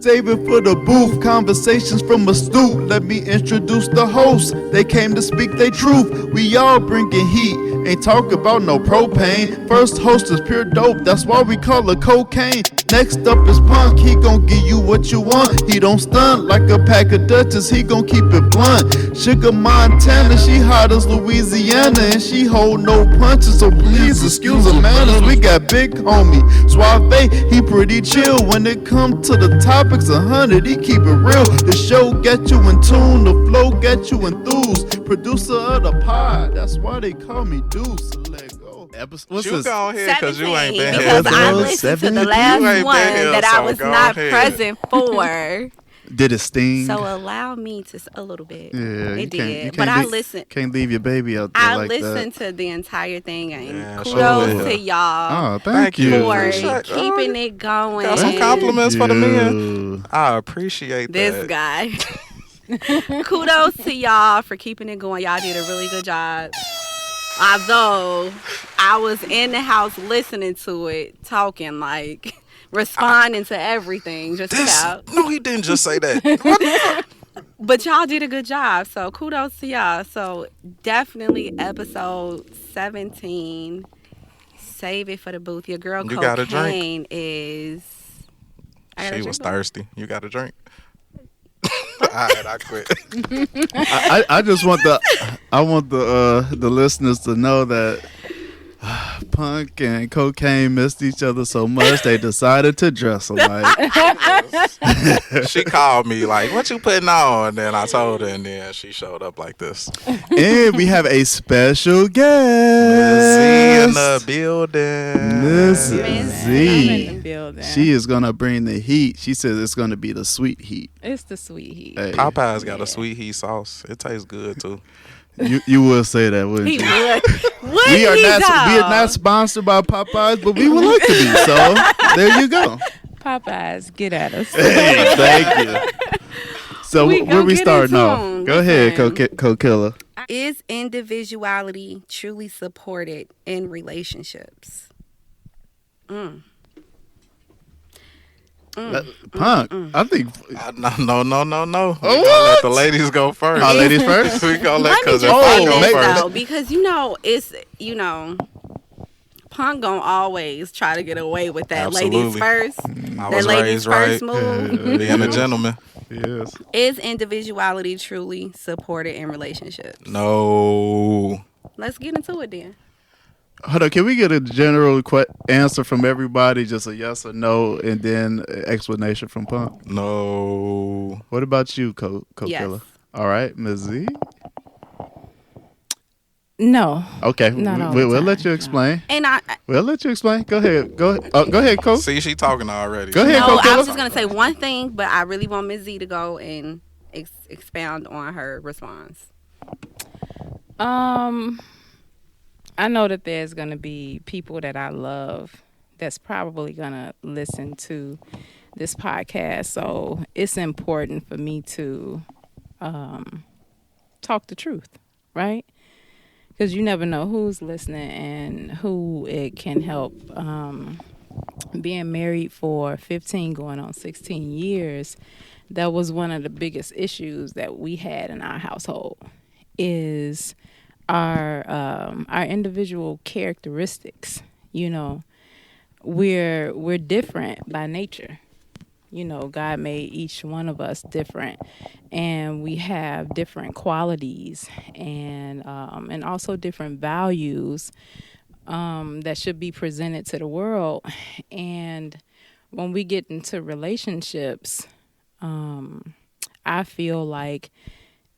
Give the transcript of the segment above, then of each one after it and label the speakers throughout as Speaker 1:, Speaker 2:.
Speaker 1: Save it for the booth, conversations from a stoop. Let me introduce the hosts. They came to speak their truth. We all bringing heat, ain't talk about no propane. First host is pure dope, that's why we call it cocaine. Next up is Punk, he gon' give you what you want. He don't stunt like a pack of Dutchess, he gon' keep it blunt. Sugar Montana, she hot as Louisiana, and she hold no punches, so please excuse the manners. We got big homie Suave, he pretty chill. When it come to the topics 100, he keep it real. The show get you in tune, the flow get you enthused. Producer of the pod, that's why they call me Deuce. Let go.
Speaker 2: What's you go ahead because you ain't been
Speaker 3: here.
Speaker 2: Because
Speaker 3: I listened to the last one that I was not present for.
Speaker 1: Did it sting?
Speaker 3: So allow me to a little bit.
Speaker 1: Yeah,
Speaker 3: it did. But I listened.
Speaker 1: Can't leave your baby out there
Speaker 3: I
Speaker 1: like
Speaker 3: listened
Speaker 1: that.
Speaker 3: to the entire thing, and kudos to y'all.
Speaker 1: Oh, thank you
Speaker 3: for keeping it going.
Speaker 2: Got some compliments for the men. I appreciate
Speaker 3: this guy. Kudos to y'all for keeping it going. Y'all did a really good job. Although I was in the house listening to it, talking like. Responding to everything, just about.
Speaker 2: No, he didn't just say that.
Speaker 3: But y'all did a good job, so kudos to y'all. So definitely episode 17. Save it for the booth. Your girl
Speaker 2: you
Speaker 3: Cocaine is.
Speaker 2: She was thirsty. You got a drink. All right, I quit.
Speaker 1: I just want the listeners to know that. Punk and Cocaine missed each other so much they decided to dress alike.
Speaker 2: She called me like, "What you putting on?" And then I told her, and then she showed up like this.
Speaker 1: And we have a special guest.
Speaker 2: Miss Z in the building.
Speaker 1: Miss Z. In the building. She is gonna bring the heat. She says it's gonna be the sweet heat.
Speaker 4: It's the sweet heat.
Speaker 2: Hey. Popeye's got a sweet heat sauce. It tastes good too.
Speaker 1: You will say that, wouldn't you? We are not sponsored by Popeyes, but we would like to be. So there you go.
Speaker 4: Popeyes, get at us.
Speaker 1: Hey, thank you. So where we starting off? Go ahead, Coke Killer.
Speaker 3: Is individuality truly supported in relationships?
Speaker 1: Punk, I think.
Speaker 2: No. We let the ladies go first.
Speaker 1: Ladies first?
Speaker 2: We gonna let
Speaker 3: because
Speaker 2: go first.
Speaker 3: Though, because it's Punk gonna always try to get away with that.
Speaker 2: Absolutely.
Speaker 3: Ladies first.
Speaker 2: I was ladies first move. Being a gentleman.
Speaker 1: Yes.
Speaker 3: Is individuality truly supported in relationships?
Speaker 2: No.
Speaker 3: Let's get into it then.
Speaker 1: Hold on, can we get a general answer from everybody, just a yes or no, and then an explanation from Punk?
Speaker 2: No.
Speaker 1: What about you, Coke
Speaker 3: yes.
Speaker 1: Killer? All right, Ms. Z?
Speaker 4: No.
Speaker 1: Okay, we'll let you explain.
Speaker 3: And
Speaker 1: we'll let you explain. Go ahead. Go ahead, Coke.
Speaker 2: See, she talking already.
Speaker 1: Go ahead, Coke Killer.
Speaker 3: I was just going to say one thing, but I really want Ms. Z to go and expound on her response.
Speaker 4: I know that there's going to be people that I love that's probably going to listen to this podcast. So it's important for me to talk the truth, right? Because you never know who's listening and who it can help. Being married for 15 going on 16 years, that was one of the biggest issues that we had in our household is our individual characteristics. We're different by nature. God made each one of us different, and we have different qualities and also different values that should be presented to the world. And when we get into relationships, I feel like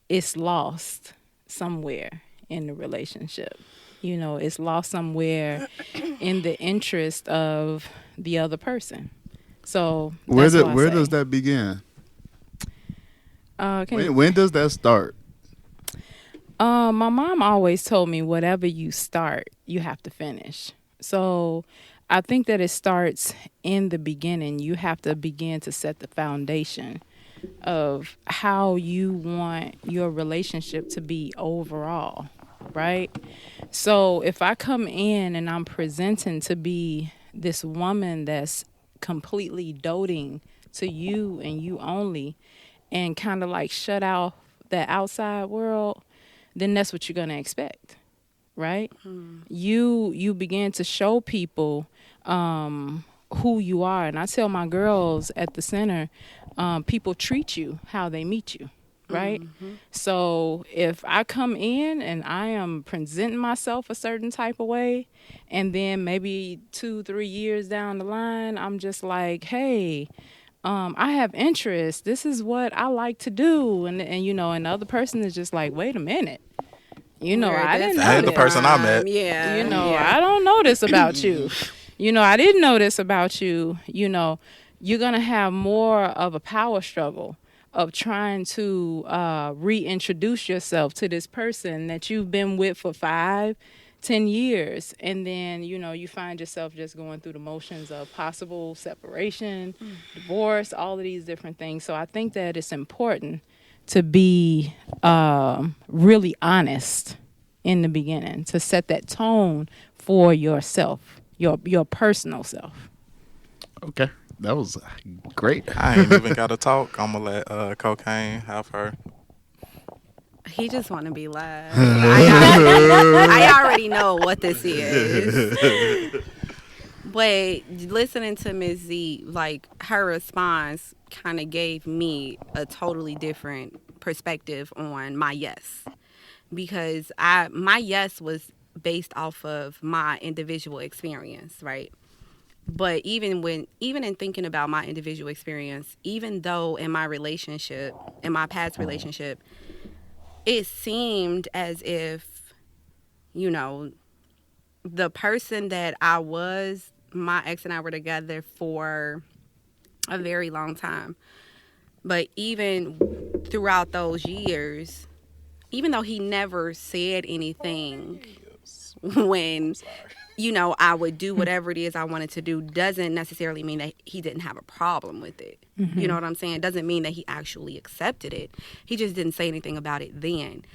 Speaker 4: it's lost somewhere in the relationship. It's lost somewhere in the interest of the other person. So
Speaker 1: where does that begin? When does that start?
Speaker 4: My mom always told me whatever you start, you have to finish. So I think that it starts in the beginning. You have to begin to set the foundation of how you want your relationship to be overall, right? So if I come in and I'm presenting to be this woman that's completely doting to you and you only, and kind of like shut out that outside world, then that's what you're going to expect, right? You begin to show people who you are. And I tell my girls at the center, people treat you how they meet you, right? So if I come in and I am presenting myself a certain type of way, and then maybe 2-3 years down the line, I'm just like, hey, I have interest. This is what I like to do. And you know, and the other person is just like, wait a minute. You know,
Speaker 3: Where
Speaker 4: I
Speaker 3: this
Speaker 4: didn't
Speaker 2: That
Speaker 4: know
Speaker 2: ain't the
Speaker 4: this.
Speaker 2: person I met.
Speaker 3: Yeah.
Speaker 4: You know,
Speaker 3: yeah.
Speaker 4: I don't know this about you. You know, I didn't know this about you. You know, you're going to have more of a power struggle of trying to reintroduce yourself to this person that you've been with for 5-10 years. And then, you know, you find yourself just going through the motions of possible separation, divorce, all of these different things. So I think that it's important to be really honest in the beginning, to set that tone for yourself, your personal self.
Speaker 1: Okay, that was great.
Speaker 2: I ain't even got to talk. I'm going to let Cocaine have her.
Speaker 3: He just want to be last. I already know what this is. But listening to Ms. Z, like her response kind of gave me a totally different perspective on my yes. Because my yes was based off of my individual experience, right? But even in thinking about my individual experience, even though in my past relationship, it seemed as if, you know, the person that I was, my ex and I were together for a very long time. But even throughout those years, even though he never said anything when, you know, I would do whatever it is I wanted to do, doesn't necessarily mean that he didn't have a problem with it.
Speaker 4: Mm-hmm.
Speaker 3: You know what I'm saying? Doesn't mean that he actually accepted it. He just didn't say anything about it then,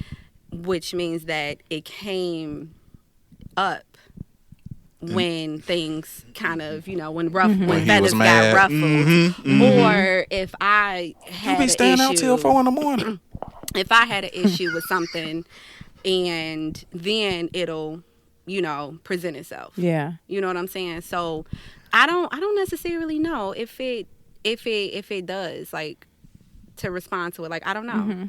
Speaker 3: which means that it came up when things kind of, you know, when
Speaker 2: When he
Speaker 3: feathers
Speaker 2: was
Speaker 3: got
Speaker 2: mad.
Speaker 3: ruffled. Or if I
Speaker 2: You
Speaker 3: had
Speaker 2: be
Speaker 3: an
Speaker 2: staying out till
Speaker 3: issue,
Speaker 2: 4 in the morning.
Speaker 3: if I had an issue with something, and then it'll, you know, present itself.
Speaker 4: Yeah.
Speaker 3: You know what I'm saying? So I don't necessarily know if it does, like, to respond to it. Like, I don't know.
Speaker 4: Mm-hmm.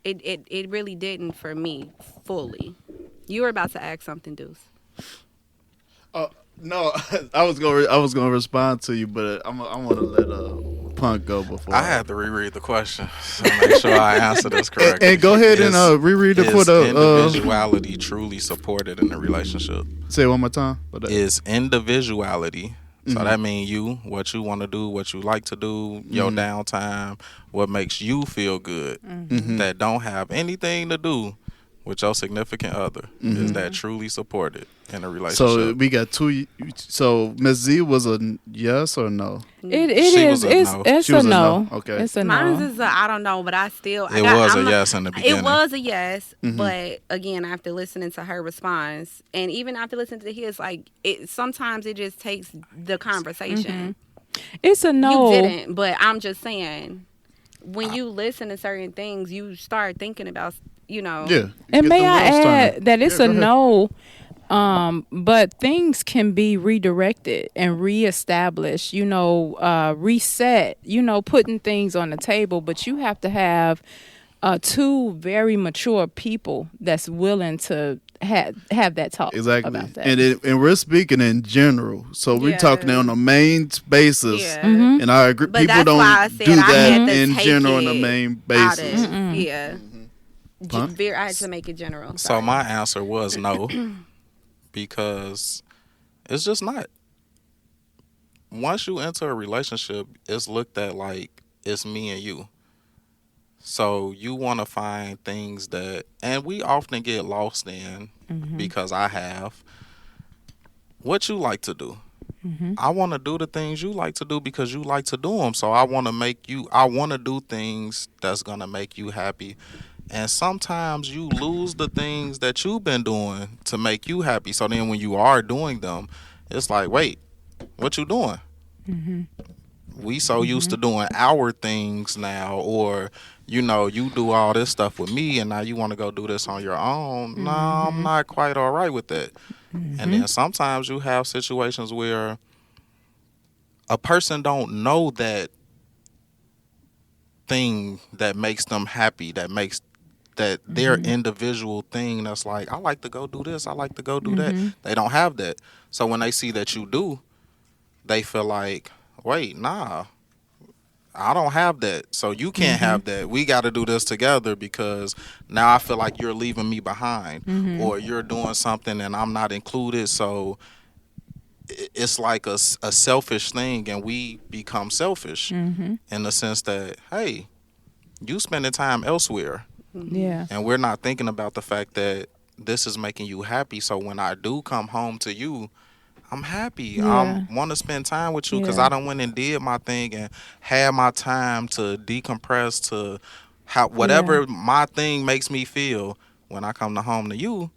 Speaker 3: It really didn't for me fully. You were about to ask something, Deuce.
Speaker 1: No, I was gonna respond to you, but I want to let Punk go before.
Speaker 2: I had to reread the question to make sure I answer this correctly.
Speaker 1: And go ahead and reread it for
Speaker 2: Is
Speaker 1: the
Speaker 2: individuality truly supported in a relationship?
Speaker 1: say it one more time.
Speaker 2: Is individuality, so
Speaker 1: Mhm.
Speaker 2: that means you, what you want to do, what you like to do, your downtime, what makes you feel good, that don't have anything to do with your significant other. Is that truly supported in a relationship?
Speaker 1: So we got two. So Ms. Z was a yes or no?
Speaker 4: It
Speaker 2: She
Speaker 4: is.
Speaker 2: was a no.
Speaker 4: It's
Speaker 1: She
Speaker 4: a
Speaker 1: was a
Speaker 4: no.
Speaker 1: no. Okay.
Speaker 4: It's a
Speaker 3: Mine
Speaker 4: no.
Speaker 3: is I don't know, but I still
Speaker 2: It was a yes in the beginning.
Speaker 3: It was a yes, but again, after listening to her response, and even after listening to his, like, sometimes it just takes the conversation.
Speaker 4: It's a no.
Speaker 3: You didn't, but I'm just saying, when you listen to certain things, you start thinking about, you know.
Speaker 1: Yeah.
Speaker 4: And
Speaker 1: Get
Speaker 4: may
Speaker 1: the
Speaker 4: I
Speaker 1: wheels
Speaker 4: add
Speaker 1: turning.
Speaker 4: that it's
Speaker 1: Yeah,
Speaker 4: a
Speaker 1: go ahead.
Speaker 4: no, but things can be redirected and reestablished, you know, reset, you know, putting things on the table. But you have to have two very mature people that's willing to have that talk
Speaker 1: Exactly.
Speaker 4: about that.
Speaker 1: And we're speaking in general, so we're
Speaker 3: Yeah.
Speaker 1: talking on a main basis.
Speaker 3: Yeah.
Speaker 4: Mm-hmm.
Speaker 1: And I agree.
Speaker 3: But
Speaker 1: People
Speaker 3: that's
Speaker 1: don't
Speaker 3: why I said
Speaker 1: do
Speaker 3: I
Speaker 1: that
Speaker 3: had to
Speaker 1: in
Speaker 3: take
Speaker 1: general on a
Speaker 3: it
Speaker 1: main
Speaker 3: out
Speaker 1: basis.
Speaker 3: of- yeah.
Speaker 1: Punk?
Speaker 3: I had to make it general.
Speaker 2: So
Speaker 3: Sorry.
Speaker 2: my answer was no, because it's just not. Once you enter a relationship, it's looked at like it's me and you. So you want to find things that, and we often get lost in, because I have, what you like to do. I want to do the things you like to do because you like to do them. So I want to do things that's going to make you happy. And sometimes you lose the things that you've been doing to make you happy. So then when you are doing them, it's like, wait, what you doing? we so used to doing our things now, or you know, you do all this stuff with me and now you want to go do this on your own. No, I'm not quite all right with that. And then sometimes you have situations where a person don't know that thing that makes them happy, that makes that their individual thing that's like, I like to go do this, I like to go do that. They don't have that. So when they see that you do, they feel like, wait, nah, I don't have that. So you can't have that. We got to do this together because now I feel like you're leaving me behind or you're doing something and I'm not included. So it's like a selfish thing, and we become selfish in the sense that, hey, you spending time elsewhere.
Speaker 4: Yeah.
Speaker 2: And we're not thinking about the fact that this is making you happy. So when I do come home to you, I'm happy.
Speaker 4: Yeah.
Speaker 2: I want to spend time with you because
Speaker 4: Yeah.
Speaker 2: I done went and did my thing and had my time to decompress to how whatever my thing makes me feel. When I come to home to you,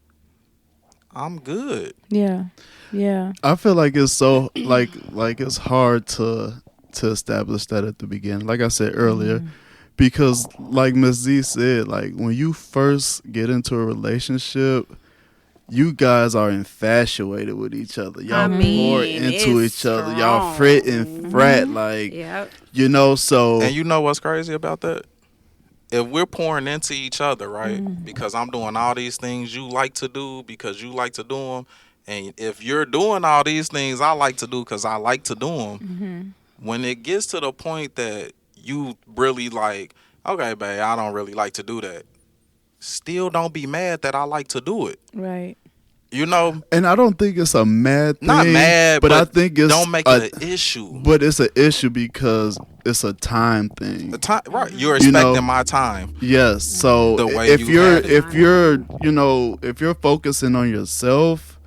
Speaker 2: I'm good.
Speaker 4: Yeah. Yeah.
Speaker 1: I feel like it's so like it's hard to establish that at the beginning. Like I said earlier, because like Ms. Z said, like when you first get into a relationship, you guys are infatuated with each other. Y'all pour into
Speaker 3: it's
Speaker 1: each other. Y'all
Speaker 3: strong.
Speaker 1: fret and fret, like
Speaker 3: Yep.
Speaker 1: you know. So
Speaker 2: And you know what's crazy about that? If we're pouring into each other, right? Because I'm doing all these things you like to do because you like to do them. And if you're doing all these things I like to do because I like to do them, when it gets to the point that you really like, okay, babe, I don't really like to do that. Still don't be mad that I like to do it.
Speaker 4: Right.
Speaker 2: You know,
Speaker 1: and I don't think it's a mad thing.
Speaker 2: not mad,
Speaker 1: but I think it's
Speaker 2: don't make it an issue.
Speaker 1: But it's an issue because it's a time thing.
Speaker 2: The time, right? You're
Speaker 1: You know,
Speaker 2: expecting my time.
Speaker 1: Yes. So
Speaker 2: The way
Speaker 1: if
Speaker 2: you
Speaker 1: you're
Speaker 2: had it.
Speaker 1: if you're focusing on yourself,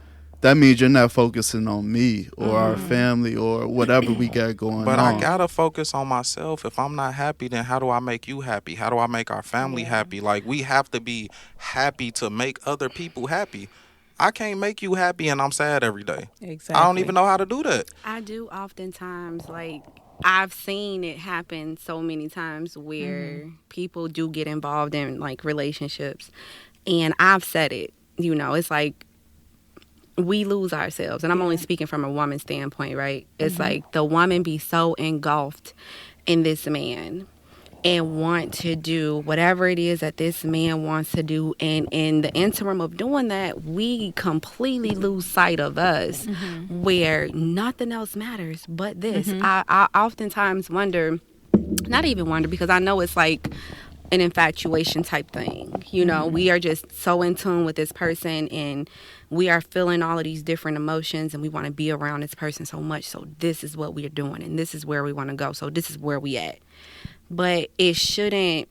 Speaker 1: that means you're not focusing on me or our family or whatever we got going
Speaker 2: But
Speaker 1: on.
Speaker 2: I gotta focus on myself. If I'm not happy, then how do I make you happy? How do I make our family happy? Like, we have to be happy to make other people happy. I can't make you happy and I'm sad every day.
Speaker 4: Exactly.
Speaker 2: I don't even know how to do that.
Speaker 3: I do oftentimes, like, I've seen it happen so many times where people do get involved in, like, relationships. And I've said it, you know, it's like we lose ourselves. And I'm only speaking from a woman's standpoint, right? It's like the woman be so engulfed in this man and want to do whatever it is that this man wants to do. And in the interim of doing that, we completely lose sight of us where nothing else matters but this. I oftentimes wonder, not even wonder, because I know it's like an infatuation type thing. You know, we are just so in tune with this person and we are feeling all of these different emotions and we want to be around this person so much. So this is what we are doing and this is where we want to go. So this is where we at. But it shouldn't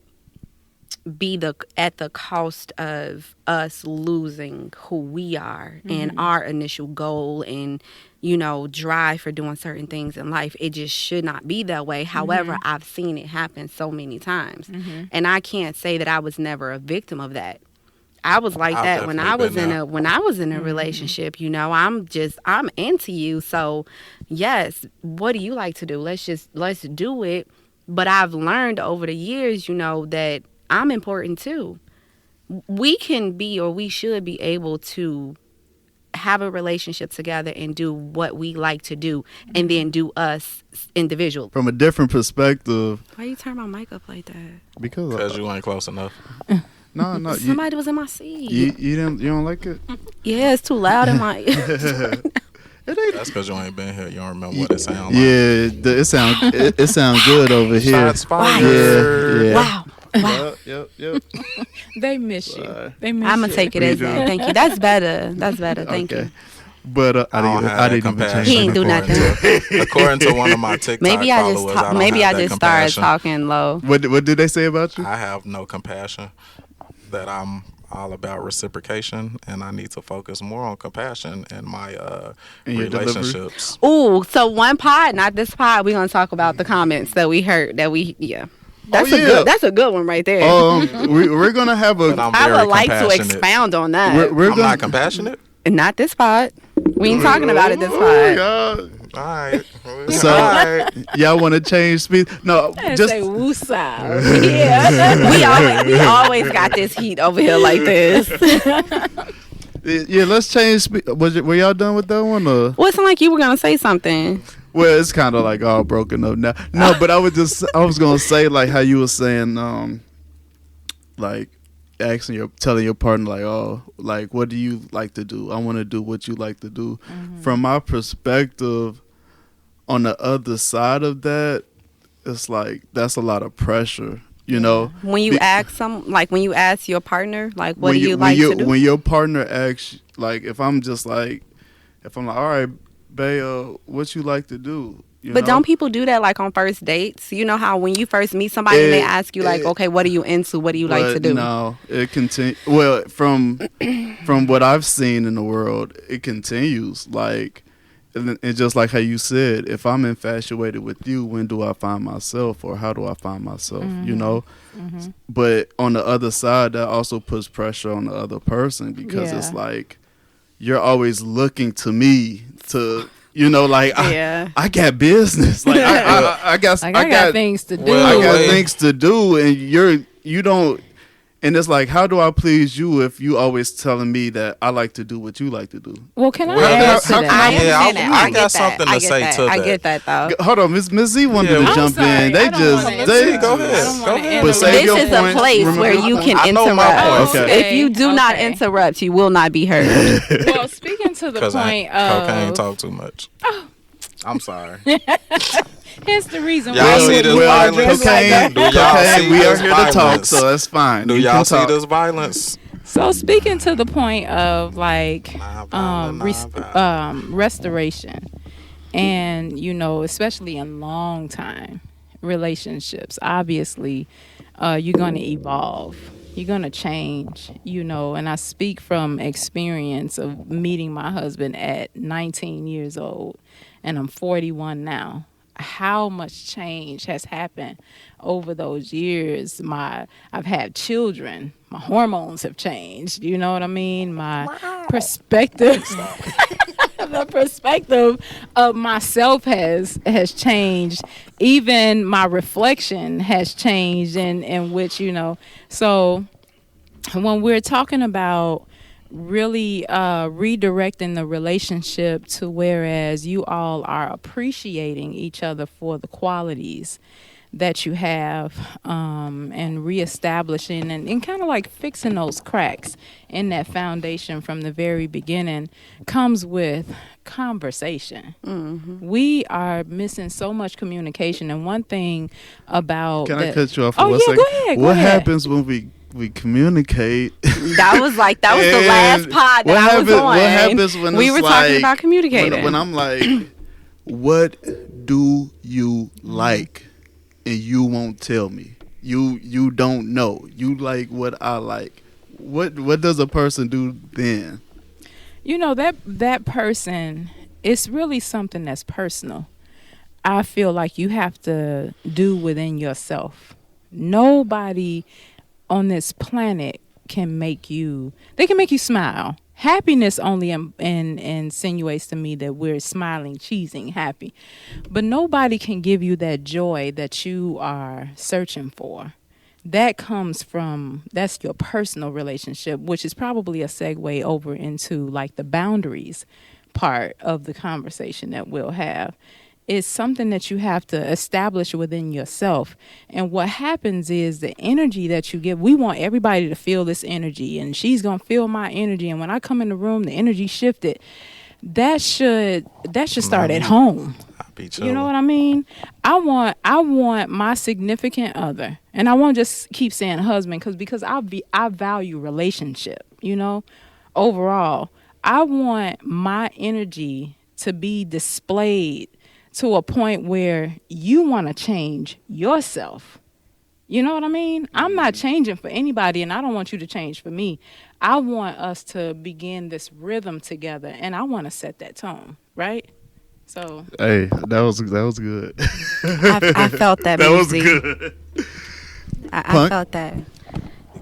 Speaker 3: be at the cost of us losing who we are and our initial goal and, you know, drive for doing certain things in life. It just should not be that way. However, I've seen it happen so many times. And I can't say that I was never a victim of that. I was like that when I was in a relationship, you know. I'm into you. So, yes, what do you like to do? Let's do it. But I've learned over the years, you know, that I'm important too. We can be, or we should be able to have a relationship together and do what we like to do and then do us individually.
Speaker 1: From a different perspective.
Speaker 3: Why you turn my mic up like that?
Speaker 1: Because
Speaker 2: You ain't close enough.
Speaker 1: no,
Speaker 3: Somebody was in my seat.
Speaker 1: you don't like it?
Speaker 3: Yeah, it's too loud in my
Speaker 2: That's because you ain't been here. You don't remember what it sounds like.
Speaker 1: Yeah, it sound good over here.
Speaker 2: Shots fired.
Speaker 1: Yeah.
Speaker 3: Wow.
Speaker 1: Yep.
Speaker 4: They miss you. They miss
Speaker 3: I'm
Speaker 4: you.
Speaker 3: gonna take it as that. Thank you. That's better. Thank you.
Speaker 1: But I didn't even change.
Speaker 3: He ain't do nothing.
Speaker 2: According to one of my TikTok
Speaker 3: Maybe I
Speaker 2: followers,
Speaker 3: just
Speaker 2: don't
Speaker 3: maybe
Speaker 2: have
Speaker 3: I
Speaker 2: that
Speaker 3: just started
Speaker 2: compassion.
Speaker 3: talking low.
Speaker 1: What did they say about you?
Speaker 2: I have no compassion. That I'm all about reciprocation, and I need to focus more on compassion in my
Speaker 1: In your
Speaker 2: relationships.
Speaker 3: Ooh, so one pod, not this pod. We're gonna talk about the comments that we heard. That's a good one right there.
Speaker 1: We're gonna have
Speaker 2: But
Speaker 1: a.
Speaker 2: I'm
Speaker 3: I
Speaker 2: very
Speaker 3: would like to
Speaker 2: compassionate.
Speaker 3: expound on that.
Speaker 1: We're
Speaker 2: I'm
Speaker 1: gonna,
Speaker 2: not compassionate.
Speaker 3: Not this pod. We ain't talking about it this
Speaker 1: Oh,
Speaker 3: pod.
Speaker 1: God.
Speaker 2: All right.
Speaker 1: So y'all want to change speed? No, just
Speaker 4: say woosah. Yeah.
Speaker 3: We always got this heat over here like this.
Speaker 1: yeah. Let's change speed. Were y'all done with that one? Or?
Speaker 3: Well, it sounded like you were gonna say something.
Speaker 1: Well, it's kind of like all broken up now. No, but I was gonna say like how you were saying, like telling your partner like, oh, like what do you like to do? I want to do what you like to do.
Speaker 4: Mm-hmm.
Speaker 1: From my perspective, on the other side of that, it's like that's a lot of pressure. You know,
Speaker 3: when you ask your partner, like, what do you like to do?
Speaker 1: When your partner asks, like, if I'm like, all right, babe, what you like to do?
Speaker 3: But don't people do that like on first dates? You know how when you first meet somebody and they ask you like, okay, what are you into? What do you like to do?
Speaker 1: No, it continues. Well, from what I've seen in the world, it continues. Like, and just like how you said, if I'm infatuated with you, when do I find myself, or how do I find myself?
Speaker 4: Mm-hmm.
Speaker 1: You know.
Speaker 4: Mm-hmm.
Speaker 1: But on the other side, that also puts pressure on the other person because it's like you're always looking to me to. You know, like I got business. Like I got
Speaker 4: things to do.
Speaker 1: I got things to do, and you don't. And it's like, how do I please you if you always telling me that I like to do what you like to do?
Speaker 4: Well, can I add to that?
Speaker 2: I got something to say to that.
Speaker 3: I get that though.
Speaker 1: Hold on, Miss Z wanted to jump in. They
Speaker 2: go ahead.
Speaker 1: But save your
Speaker 3: This is a place where you can interrupt.
Speaker 1: Okay.
Speaker 3: If you do not interrupt, you will not be heard.
Speaker 4: Well, speaking to the point of
Speaker 2: cocaine talk too much. I'm sorry.
Speaker 4: Here's the reason
Speaker 2: y'all
Speaker 4: why
Speaker 2: see this violence.
Speaker 1: Cocaine, we are here to talk, so that's fine.
Speaker 2: Do y'all see this violence?
Speaker 4: So speaking to the point of like restoration, and you know, especially in long time relationships, obviously you're going to evolve. You're going to change, you know, and I speak from experience of meeting my husband at 19 years old, and I'm 41 now. How much change has happened over those years. I've had children. My hormones have changed. You know what I mean? My perspective, the perspective of myself has changed. Even my reflection has changed in which, you know. So when we're talking about really redirecting the relationship to whereas you all are appreciating each other for the qualities that you have, and reestablishing and kind of like fixing those cracks in that foundation from the very beginning comes with conversation. Mm-hmm. We are missing so much communication, and one thing about
Speaker 1: I cut you off for 1 second?
Speaker 4: Go ahead.
Speaker 1: What happens when we communicate?
Speaker 3: That was the last pod that I was on.
Speaker 1: What happens when
Speaker 3: we were talking about communicating?
Speaker 1: When I'm like, what do you like? And you won't tell me. You don't know. You like what I like. What does a person do then?
Speaker 4: You know, that person, it's really something that's personal. I feel like you have to do within yourself. Nobody on this planet can make you smile. Happiness only insinuates to me that we're smiling, cheesing, happy. But nobody can give you that joy that you are searching for. That's your personal relationship, which is probably a segue over into like the boundaries part of the conversation that we'll have. It's something that you have to establish within yourself. And what happens is the energy that you give, we want everybody to feel this energy, and she's going to feel my energy. And when I come in the room, the energy shifted. That should start at home. You know what I mean? I want my significant other, and I won't just keep saying husband because I value relationship, you know, overall. I want my energy to be displayed to a point where you want to change yourself. You know what I mean? I'm not changing for anybody, and I don't want you to change for me. I want us to begin this rhythm together, and I want to set that tone, right? So,
Speaker 1: hey, that was good.
Speaker 3: I felt that.
Speaker 1: That was good.
Speaker 3: I felt that.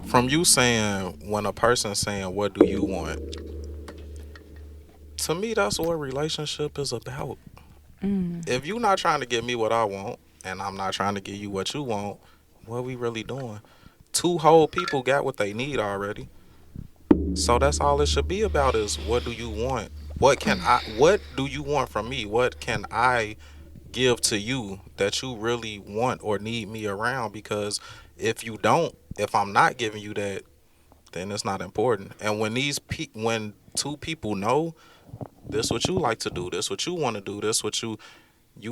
Speaker 2: From you saying, when a person's saying, "What do you want?" To me, that's what a relationship is about. If you're not trying to give me what I want, and I'm not trying to give you what you want, what we really doing? Two whole people got what they need already. So that's all it should be about is what do you want? What do you want from me? What can I give to you that you really want or need me around? Because if I'm not giving you that, then it's not important. And when when two people know this what you like to do, this what you want to do, this what you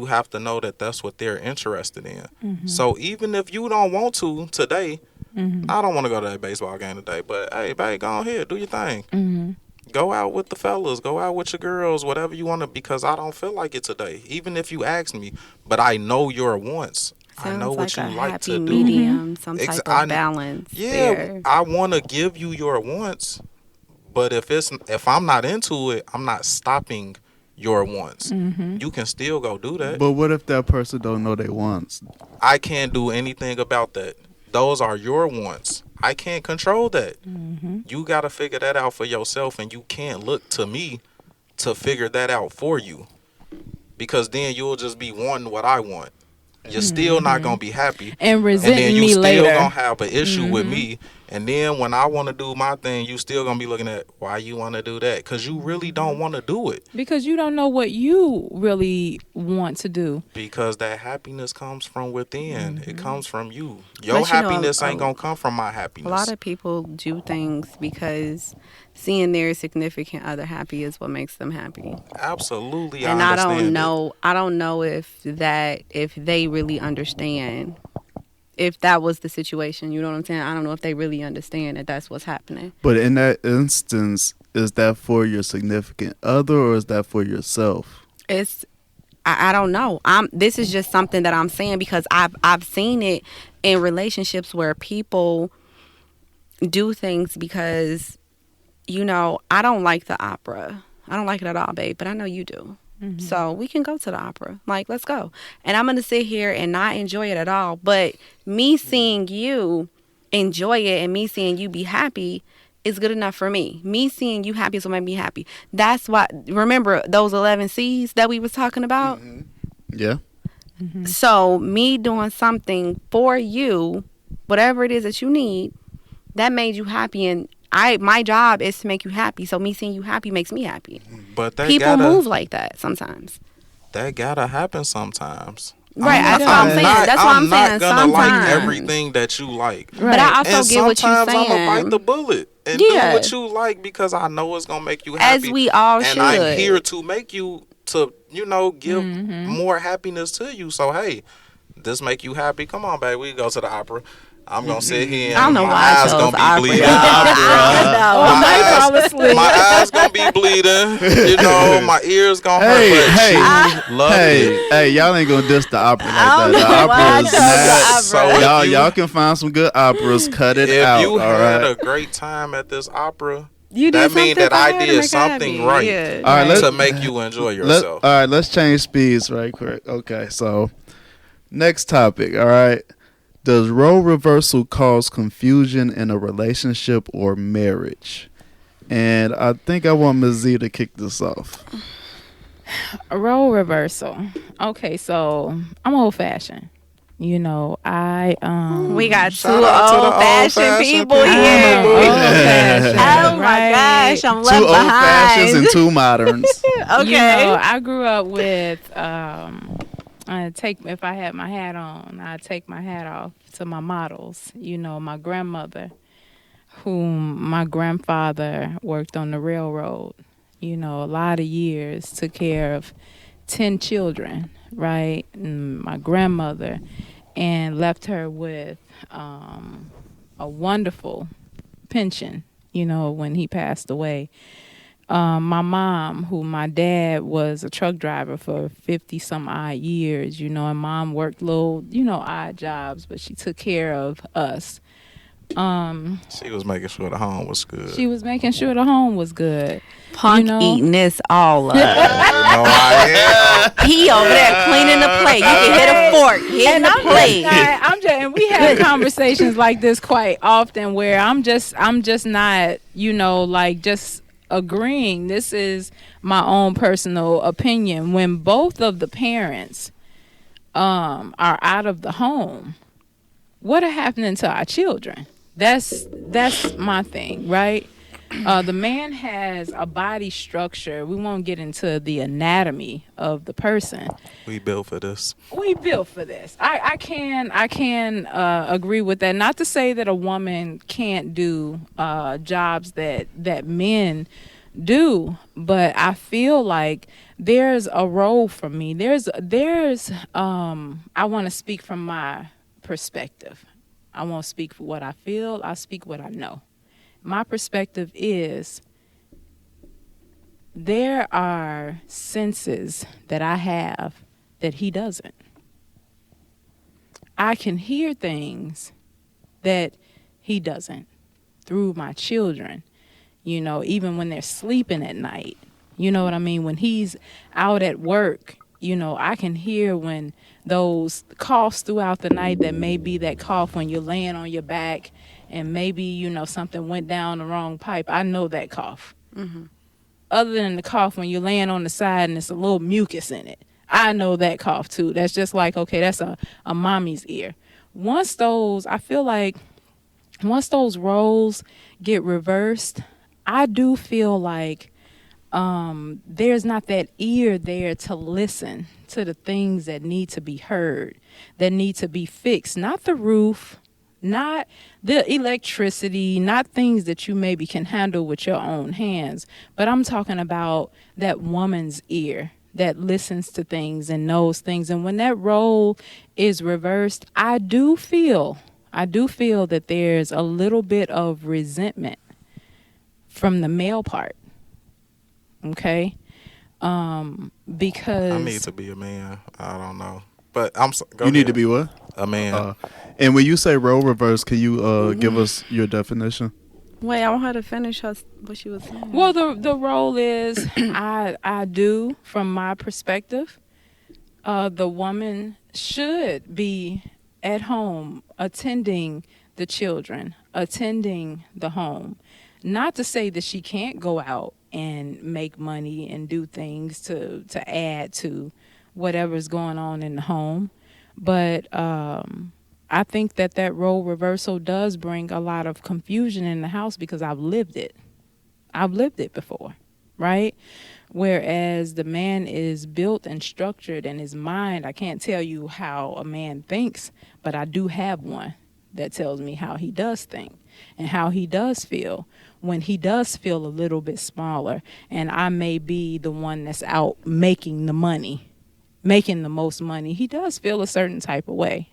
Speaker 2: have to know that that's what they're interested in. So even if you don't want to today, I don't want to go to that baseball game today, but hey, babe, go ahead, do your thing. Go out with the fellas, go out with your girls, whatever you want to, because I don't feel like it today. Even if you ask me, but I know your wants. I know what you like to do.
Speaker 3: Medium, some type of balance.
Speaker 2: Yeah,
Speaker 3: there.
Speaker 2: I want to give you your wants, but if I'm not into it, I'm not stopping your wants. You can still go do that.
Speaker 1: But what if that person don't know they wants?
Speaker 2: I can't do anything about that. Those are your wants. I can't control that. You got to figure that out for yourself, and you can't look to me to figure that out for you, because then you'll just be wanting what I want. You're still not going to be happy.
Speaker 4: And resenting
Speaker 2: and then you
Speaker 4: me
Speaker 2: still
Speaker 4: later.
Speaker 2: going to have an issue with me. And then when I want to do my thing, you still going to be looking at why you want to do that. Because you really don't want to do it.
Speaker 4: Because you don't know what you really want to do.
Speaker 2: Because that happiness comes from within. It comes from you. Your happiness ain't going to come from my happiness.
Speaker 3: A lot of people do things because seeing their significant other happy is what makes them happy.
Speaker 2: Absolutely.
Speaker 3: And I don't
Speaker 2: understand
Speaker 3: know. I don't know if they really understand. If that was the situation, you know what I'm saying? I don't know if they really understand that that's what's happening.
Speaker 1: But in that instance, is that for your significant other or is that for yourself?
Speaker 3: I don't know. This is just something that I'm saying because I've seen it in relationships where people do things because, I don't like the opera. I don't like it at all, babe, but I know you do. So we can go to the opera. Like, let's go. And I'm going to sit here and not enjoy it at all. But me seeing you enjoy it and me seeing you be happy is good enough for me. Me seeing you happy is what made me happy. That's why, remember those 11 C's that we was talking about?
Speaker 1: Yeah.
Speaker 3: So me doing something for you, whatever it is that you need, that made you happy. And my job is to make you happy. So me seeing you happy makes me happy.
Speaker 2: But
Speaker 3: people move like that sometimes.
Speaker 2: That gotta happen sometimes.
Speaker 3: Right, that's what I'm saying. That's what I'm saying.
Speaker 2: I'm not gonna like everything that you like.
Speaker 3: Right. But I also get what you're saying.
Speaker 2: Sometimes I'm gonna bite the bullet and do what you like because I know it's gonna make you happy.
Speaker 3: As we all should.
Speaker 2: And I'm here to make you to, give more happiness to you. So hey, this make you happy. Come on, baby, we go to the opera. I'm gonna sit here and my eyes gonna be bleeding. My eyes gonna be bleeding. My ears gonna hurt.
Speaker 1: Hey, y'all ain't gonna diss the opera like that. The opera is not. Y'all can find some good operas. Cut it out.
Speaker 2: If you had a great time at this opera, that means that I did something right to make you enjoy yourself.
Speaker 1: All right, let's change speeds right quick. Okay, so next topic. All right. Does role reversal cause confusion in a relationship or marriage? And I think I want Ms. Z to kick this off.
Speaker 4: A role reversal. Okay, so I'm old fashioned. We got two old fashioned people here. Oh my gosh, I'm left behind. 2 old fashions
Speaker 1: and 2 moderns.
Speaker 3: Okay.
Speaker 4: I grew up with if I had my hat on, I'd take my hat off to my models. My grandmother, whom my grandfather worked on the railroad, a lot of years, took care of 10 children, right? And my grandmother, and left her with a wonderful pension, when he passed away. My mom, who my dad was a truck driver for 50 some odd years, and mom worked little, odd jobs, but she took care of us.
Speaker 2: She was making sure the home was good.
Speaker 4: She was making sure the home was good.
Speaker 3: Punk eating this all up.
Speaker 2: I am.
Speaker 3: He over there cleaning the plate. You can hit a fork, hitting the plate.
Speaker 4: And we have conversations like this quite often where I'm just not, just agreeing, this is my own personal opinion, when both of the parents are out of the home, what are happening to our children? That's my thing, right? The man has a body structure. We won't get into the anatomy of the person.
Speaker 2: We built for this.
Speaker 4: We built for this. I can agree with that. Not to say that a woman can't do jobs that men do, but I feel like there's a role for me. There's I want to speak from my perspective. I won't speak for what I feel. I speak what I know. My perspective is there are senses that I have that he doesn't. I can hear things that he doesn't through my children, even when they're sleeping at night. You know what I mean? When he's out at work, I can hear when those coughs throughout the night, that may be that cough when you're laying on your back and maybe, something went down the wrong pipe. I know that cough. Mm-hmm. Other than the cough when you're laying on the side and it's a little mucus in it, I know that cough too. That's just like, okay, that's a mommy's ear. I feel like once those roles get reversed, I do feel like there's not that ear there to listen to the things that need to be heard, that need to be fixed. Not the roof, not the electricity, not things that you maybe can handle with your own hands. But I'm talking about that woman's ear that listens to things and knows things. And when that role is reversed, I do feel that there's a little bit of resentment from the male part. Okay? Because
Speaker 2: I need to be a man. I don't know. But go
Speaker 1: You need
Speaker 2: ahead.
Speaker 1: to be what?
Speaker 2: A man.
Speaker 1: And when you say role reverse, can you give us your definition?
Speaker 3: Wait, I want her to finish what she was saying.
Speaker 4: well, the role is I do, from my perspective, the woman should be at home attending the children, attending the home. Not to say that she can't go out and make money and do things to add to whatever's going on in the home. But I think that role reversal does bring a lot of confusion in the house because I've lived it. I've lived it before, right? Whereas the man is built and structured in his mind. I can't tell you how a man thinks, but I do have one that tells me how he does think and how he does feel when he does feel a little bit smaller, and I may be the one that's out making the money, making the most money. He does feel a certain type of way,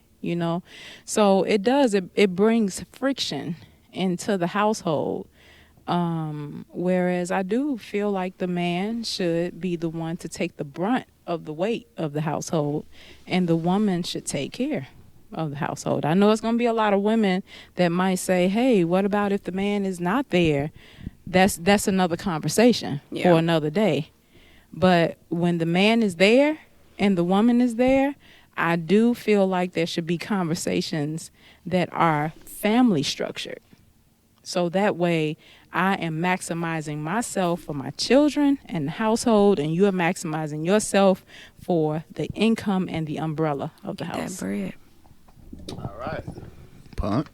Speaker 4: so it brings friction into the household. Whereas I do feel like the man should be the one to take the brunt of the weight of the household, and the woman should take care of the household. I know it's going to be a lot of women that might say, hey, what about if the man is not there? That's another conversation for another day. But when the man is there and the woman is there, I do feel like there should be conversations that are family structured. So that way I am maximizing myself for my children and the household, and you are maximizing yourself for the income and the umbrella of the house.
Speaker 3: That bread.
Speaker 1: All right. Punt.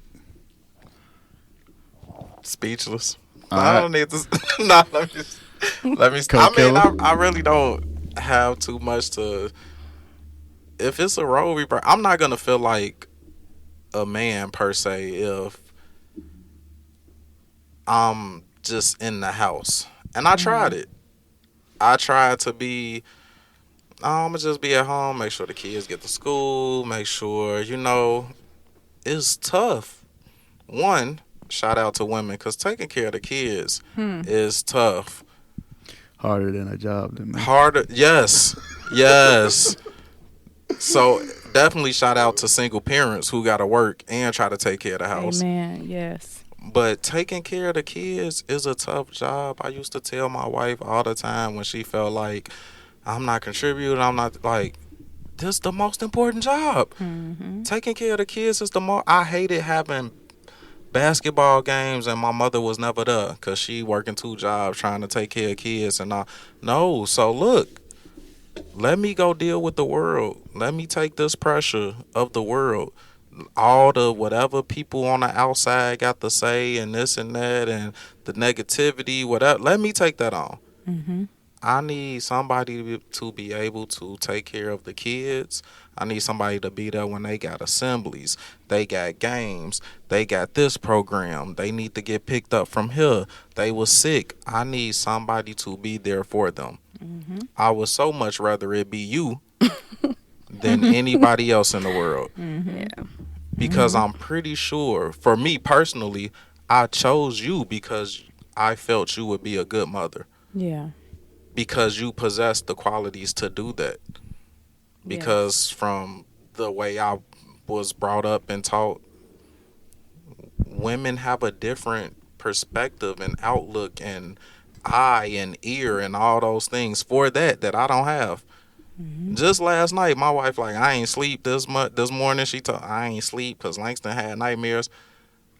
Speaker 2: Speechless.
Speaker 1: All
Speaker 2: I
Speaker 1: right.
Speaker 2: don't need to. Nah, let me.
Speaker 1: Coke killer.
Speaker 2: I really don't have too much to. If it's a role reverse, I'm not gonna feel like a man per se if I'm just in the house. And I tried it. I tried to be. I'm gonna just be at home, make sure the kids get to school, make sure it's tough. One, shout out to women, because taking care of the kids is tough.
Speaker 1: Harder than a job, than me.
Speaker 2: Harder, yes. So definitely shout out to single parents who got to work and try to take care of the house.
Speaker 4: Amen. Yes.
Speaker 2: But taking care of the kids is a tough job. I used to tell my wife all the time when she felt like I'm not contributing, I'm not like, this is the most important job. Mm-hmm. Taking care of the kids is the most. I hated having basketball games and my mother was never there because she working 2 jobs trying to take care of kids and all. No, so look, let me go deal with the world. Let me take this pressure of the world. All the whatever people on the outside got to say and this and that and the negativity, whatever. Let me take that on. I need somebody to be able to take care of the kids. I need somebody to be there when they got assemblies, they got games, they got this program, they need to get picked up from here, they was sick. I need somebody to be there for them. I would so much rather it be you than anybody else in the world.
Speaker 3: Yeah.
Speaker 2: Because I'm pretty sure, for me personally, I chose you because I felt you would be a good mother.
Speaker 4: Yeah.
Speaker 2: Because you possess the qualities to do that. Because from the way I was brought up and taught, women have a different perspective and outlook and eye and ear and all those things for that I don't have. Just last night, my wife like, I ain't sleep this morning. She told I ain't sleep because Langston had nightmares.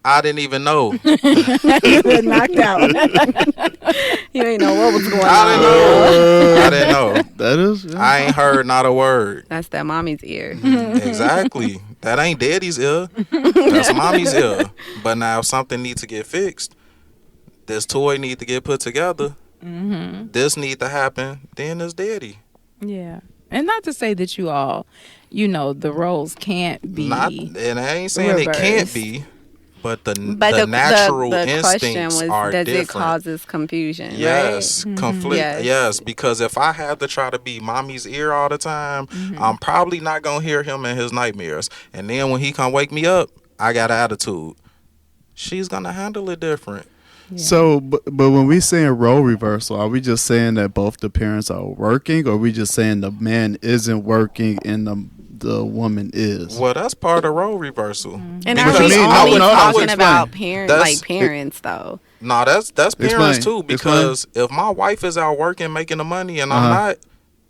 Speaker 2: I didn't even know.
Speaker 4: You were knocked out.
Speaker 3: You ain't know what was going on.
Speaker 2: I didn't know.
Speaker 1: That is. Yeah.
Speaker 2: I ain't heard not a word.
Speaker 3: That's that mommy's ear.
Speaker 2: Exactly. That ain't daddy's ear. That's mommy's ear. But now if something needs to get fixed, this toy need to get put together, this need to happen, then it's daddy.
Speaker 4: Yeah. And not to say that you all, the roles can't be
Speaker 2: And I ain't saying
Speaker 4: reversed.
Speaker 2: it can't be, but the
Speaker 3: But
Speaker 2: natural
Speaker 3: the question
Speaker 2: instincts
Speaker 3: was,
Speaker 2: are
Speaker 3: does
Speaker 2: different.
Speaker 3: it causes confusion?
Speaker 2: Yes,
Speaker 3: right?
Speaker 2: conflict.
Speaker 3: Yes.
Speaker 2: Yes, because if I have to try to be mommy's ear all the time, I'm probably not gonna hear him in his nightmares. And then when he come wake me up, I got an attitude. She's gonna handle it different.
Speaker 4: Yeah.
Speaker 1: So, but when we saying role reversal, are we just saying that both the parents are working, or are we just saying the man isn't working and the woman is?
Speaker 2: Well, that's part of role reversal.
Speaker 3: And
Speaker 2: Because
Speaker 3: are we
Speaker 1: I
Speaker 3: only
Speaker 1: would- no,
Speaker 3: talking
Speaker 1: explain.
Speaker 3: about
Speaker 2: That's-
Speaker 3: parents though?
Speaker 2: No, that's parents
Speaker 1: Explain.
Speaker 2: too. Because if my wife is out working, making the money, and I'm not,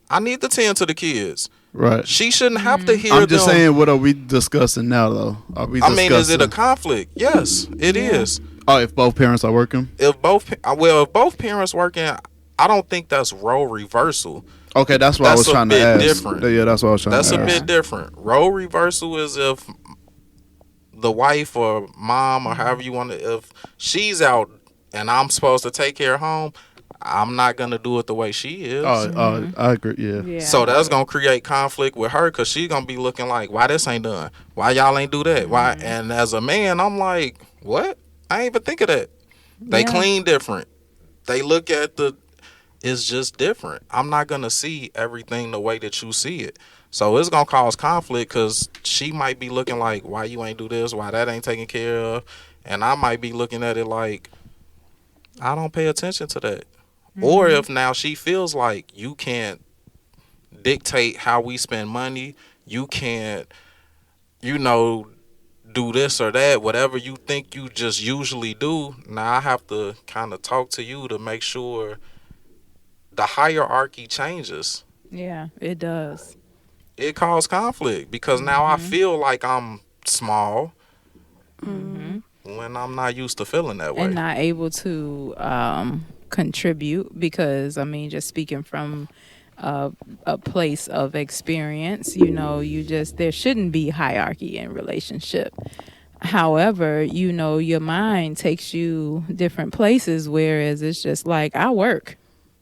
Speaker 2: I need to tend to the kids.
Speaker 1: Right.
Speaker 2: She shouldn't have to hear
Speaker 1: I'm just
Speaker 2: them.
Speaker 1: saying, what are we discussing now, though? Are we
Speaker 2: I
Speaker 1: discussing?
Speaker 2: mean, is it a conflict? Yes, it is.
Speaker 1: Oh, if both parents are working?
Speaker 2: If both parents working, I don't think that's role reversal.
Speaker 1: Okay, that's what I was
Speaker 2: That's a
Speaker 1: trying to
Speaker 2: bit
Speaker 1: ask.
Speaker 2: different.
Speaker 1: Yeah, that's what I was trying
Speaker 2: That's
Speaker 1: to
Speaker 2: a
Speaker 1: ask.
Speaker 2: bit different. Role reversal is if the wife or mom or however you want to, if she's out and I'm supposed to take care of home, I'm not gonna do it the way she is.
Speaker 1: Oh, I agree. Yeah.
Speaker 4: Yeah.
Speaker 2: So that's gonna create conflict with her because she's gonna be looking like, why this ain't done? Why y'all ain't do that? Why? And as a man, I'm like, what? I ain't even think of that. They
Speaker 4: Yeah.
Speaker 2: clean different. They look at it's just different. I'm not gonna see everything the way that you see it. So it's gonna cause conflict because she might be looking like, why you ain't do this? Why that ain't taken care of? And I might be looking at it like, I don't pay attention to that. Or if now she feels like you can't dictate how we spend money, you can't, do this or that, whatever you think you just usually do. Now I have to kind of talk to you to make sure the hierarchy changes.
Speaker 4: Yeah, it does.
Speaker 2: It causes conflict because now I feel like I'm small when I'm not used to feeling that way.
Speaker 4: And not able to contribute because, just speaking from a place of experience, there shouldn't be hierarchy in relationship. However, your mind takes you different places, whereas it's just like, I work.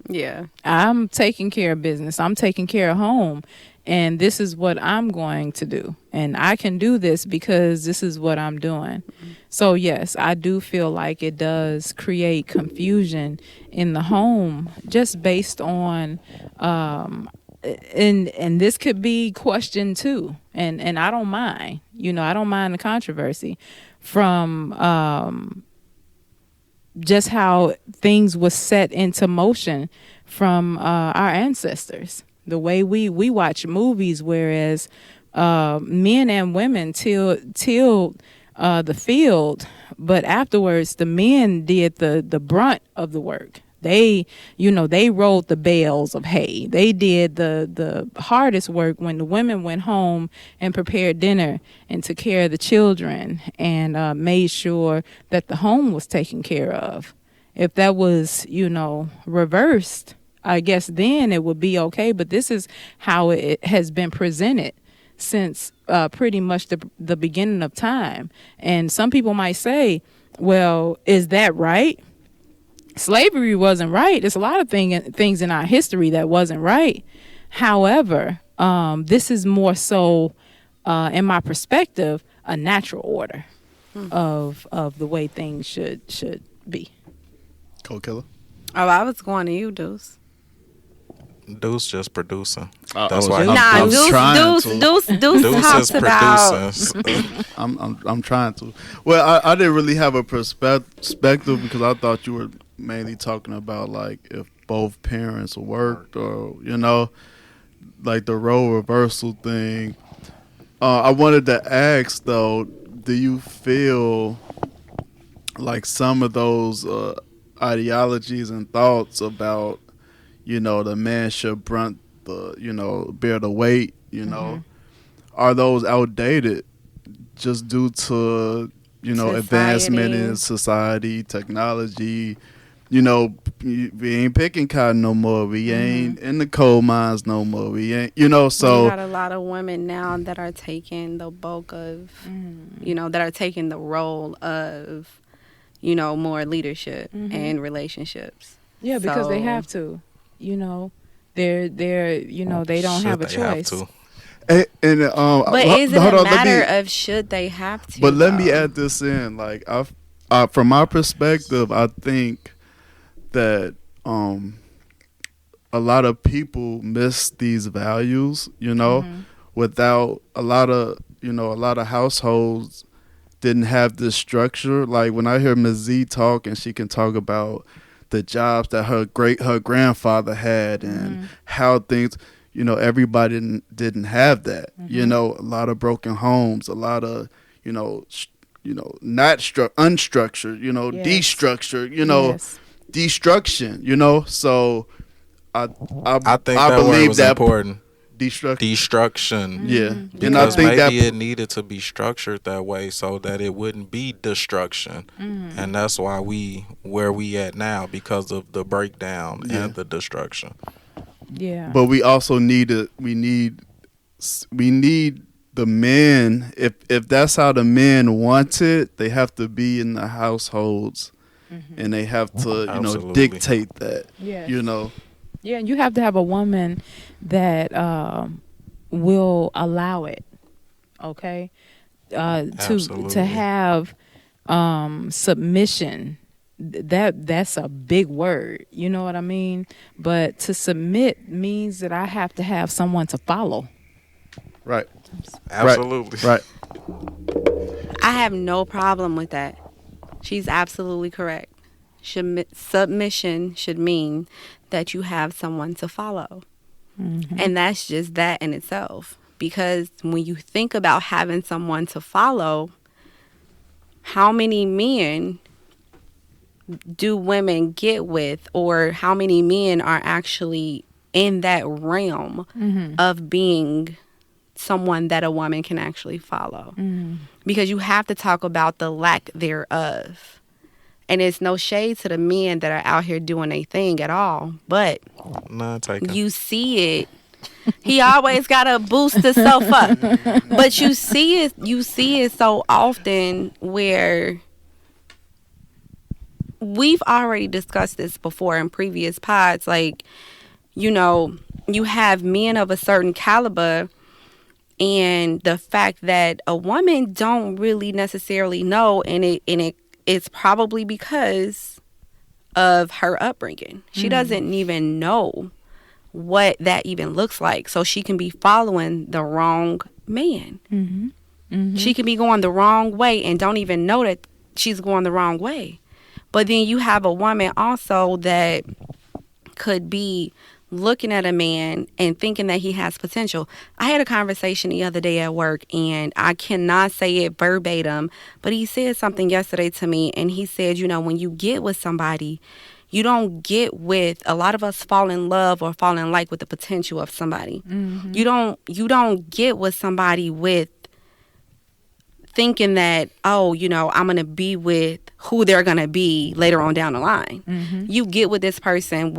Speaker 3: Yeah.
Speaker 4: I'm taking care of business. I'm taking care of home. And this is what I'm going to do. And I can do this because this is what I'm doing. So, yes, I do feel like it does create confusion in the home just based on, and this could be questioned too. And I don't mind, I don't mind the controversy from just how things was set into motion from our ancestors. The way we watch movies, whereas men and women tilled the field, but afterwards the men did the brunt of the work. They, they rolled the bales of hay. They did the hardest work when the women went home and prepared dinner and took care of the children and made sure that the home was taken care of. If that was, reversed, I guess then it would be okay. But this is how it has been presented since pretty much the beginning of time. And some people might say, well, is that right? Slavery wasn't right. There's a lot of things in our history that wasn't right. However, this is more so, in my perspective, a natural order of the way things should be.
Speaker 1: Cold killer.
Speaker 3: Oh, I was going to you, Deuce.
Speaker 2: Deuce just producing.
Speaker 1: That's
Speaker 2: why.
Speaker 3: Nah, Deuce
Speaker 2: Deuce
Speaker 3: talks
Speaker 2: is
Speaker 3: about.
Speaker 2: producing.
Speaker 1: I'm trying to. Well, I didn't really have a perspective because I thought you were mainly talking about like if both parents worked or like the role reversal thing. I wanted to ask though, do you feel like some of those ideologies and thoughts about the man should bear the weight, are those outdated just due to, advancement in society, technology? We ain't picking cotton no more. We ain't in the coal mines no more. We ain't, so.
Speaker 3: We got a lot of women now that are taking the bulk of, that are taking the role of, more leadership and relationships.
Speaker 4: Yeah, because they have to. They're they don't have a choice.
Speaker 1: But
Speaker 3: is it a matter of should they have to?
Speaker 1: But let me add this in. Like, from my perspective, I think that a lot of people miss these values. Without a lot of households didn't have this structure. Like when I hear Ms. Z talk, and she can talk about the jobs that her grandfather had and how things, everybody didn't have that. A lot of broken homes, a lot of, not unstructured,
Speaker 4: Yes.
Speaker 1: destructured,
Speaker 4: Yes.
Speaker 1: destruction, so I
Speaker 2: think
Speaker 1: I
Speaker 2: that word
Speaker 1: believe
Speaker 2: was
Speaker 1: that
Speaker 2: important.
Speaker 1: Destruction. Yeah. And
Speaker 2: Because
Speaker 1: I think
Speaker 2: maybe
Speaker 1: that
Speaker 2: it needed to be structured that way so that it wouldn't be destruction. And that's why where we at now, because of the breakdown and the destruction.
Speaker 4: Yeah.
Speaker 1: But we also need the men, if that's how the men want it, they have to be in the households and they have to,
Speaker 2: Absolutely.
Speaker 1: dictate that.
Speaker 4: Yes.
Speaker 1: Yeah,
Speaker 4: and you have to have a woman that will allow it. Okay, to have submission. That's a big word. You know what I mean? But to submit means that I have to have someone to follow.
Speaker 1: Right.
Speaker 2: Absolutely.
Speaker 1: Right.
Speaker 3: I have no problem with that. She's absolutely correct. Submission should mean that you have someone to follow. And that's just that in itself. Because when you think about having someone to follow, how many men do women get with, or how many men are actually in that realm of being someone that a woman can actually follow? Because you have to talk about the lack thereof. And it's no shade to the men that are out here doing their thing at all. But you see it. He always got to boost himself up. But you see it so often where we've already discussed this before in previous pods. Like, you have men of a certain caliber, and the fact that a woman don't really necessarily know, and it's probably because of her upbringing. She doesn't even know what that even looks like. So she can be following the wrong man. She can be going the wrong way and don't even know that she's going the wrong way. But then you have a woman also that could be looking at a man and thinking that he has potential. I had a conversation the other day at work, and I cannot say it verbatim, but he said something yesterday to me, and he said, when you get with somebody, You don't get with, a lot of us fall in love or fall in like with the potential of somebody. You don't get with somebody with thinking that, oh, I'm going to be with who they're going to be later on down the line. You get with this person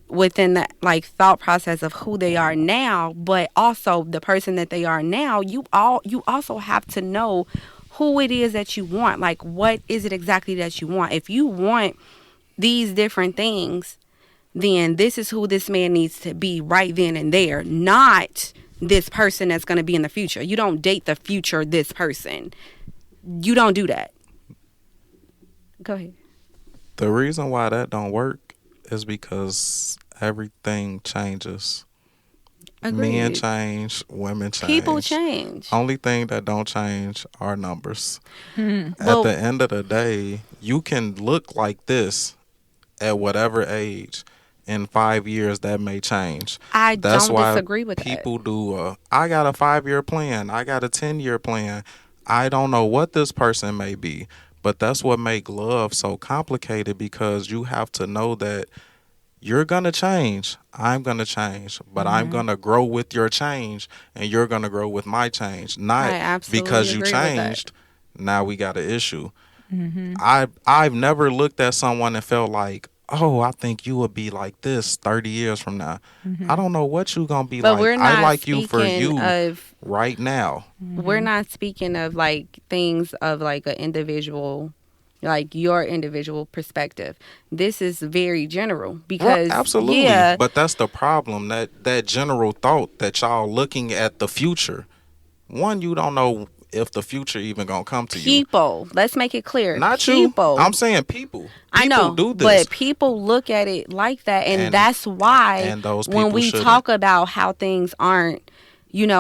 Speaker 3: within that like thought process of who they are now, but also the person that they are now. You also have to know who it is that you want. Like, what is it exactly that you want? If you want these different things, then this is who this man needs to be right then and there, not this person that's going to be in the future. You don't date the future this person. You don't do that. Go ahead.
Speaker 2: The reason why that don't work is because everything changes.
Speaker 3: Agreed.
Speaker 2: Men change, women change.
Speaker 3: People change.
Speaker 2: Only thing that don't change are numbers.
Speaker 3: Well,
Speaker 2: At the end of the day, you can look like this at whatever age. In 5 years, that may change. That's
Speaker 3: don't
Speaker 2: why
Speaker 3: disagree with
Speaker 2: people do. I got a 5-year plan. I got a 10-year plan. I don't know what this person may be, but that's what make love so complicated, because you have to know that you're gonna change. I'm gonna change, but I'm gonna grow with your change, and you're gonna grow with my change.
Speaker 3: I
Speaker 2: Not
Speaker 3: absolutely
Speaker 2: because you
Speaker 3: agree with that.
Speaker 2: changed. Now we got an issue. I've never looked at someone and felt like, oh, I think you would be like this 30 years from now. I don't know what you gonna be
Speaker 3: But
Speaker 2: like.
Speaker 3: we're not
Speaker 2: I like you for
Speaker 3: speaking
Speaker 2: you
Speaker 3: of,
Speaker 2: right now.
Speaker 3: we're not speaking of like things of like an individual, like your individual perspective. This is very general because
Speaker 2: Absolutely.
Speaker 3: yeah,
Speaker 2: But that's the problem, that general thought that y'all looking at the future. One, you don't know if the future even gonna come to you.
Speaker 3: people. Let's make it clear.
Speaker 2: Not
Speaker 3: people.
Speaker 2: you. I'm saying people.
Speaker 3: I know,
Speaker 2: People do this.
Speaker 3: but people look at it like that, and
Speaker 2: And-
Speaker 3: that's why
Speaker 2: and those
Speaker 3: when
Speaker 2: people
Speaker 3: we
Speaker 2: shouldn't.
Speaker 3: talk about how things aren't,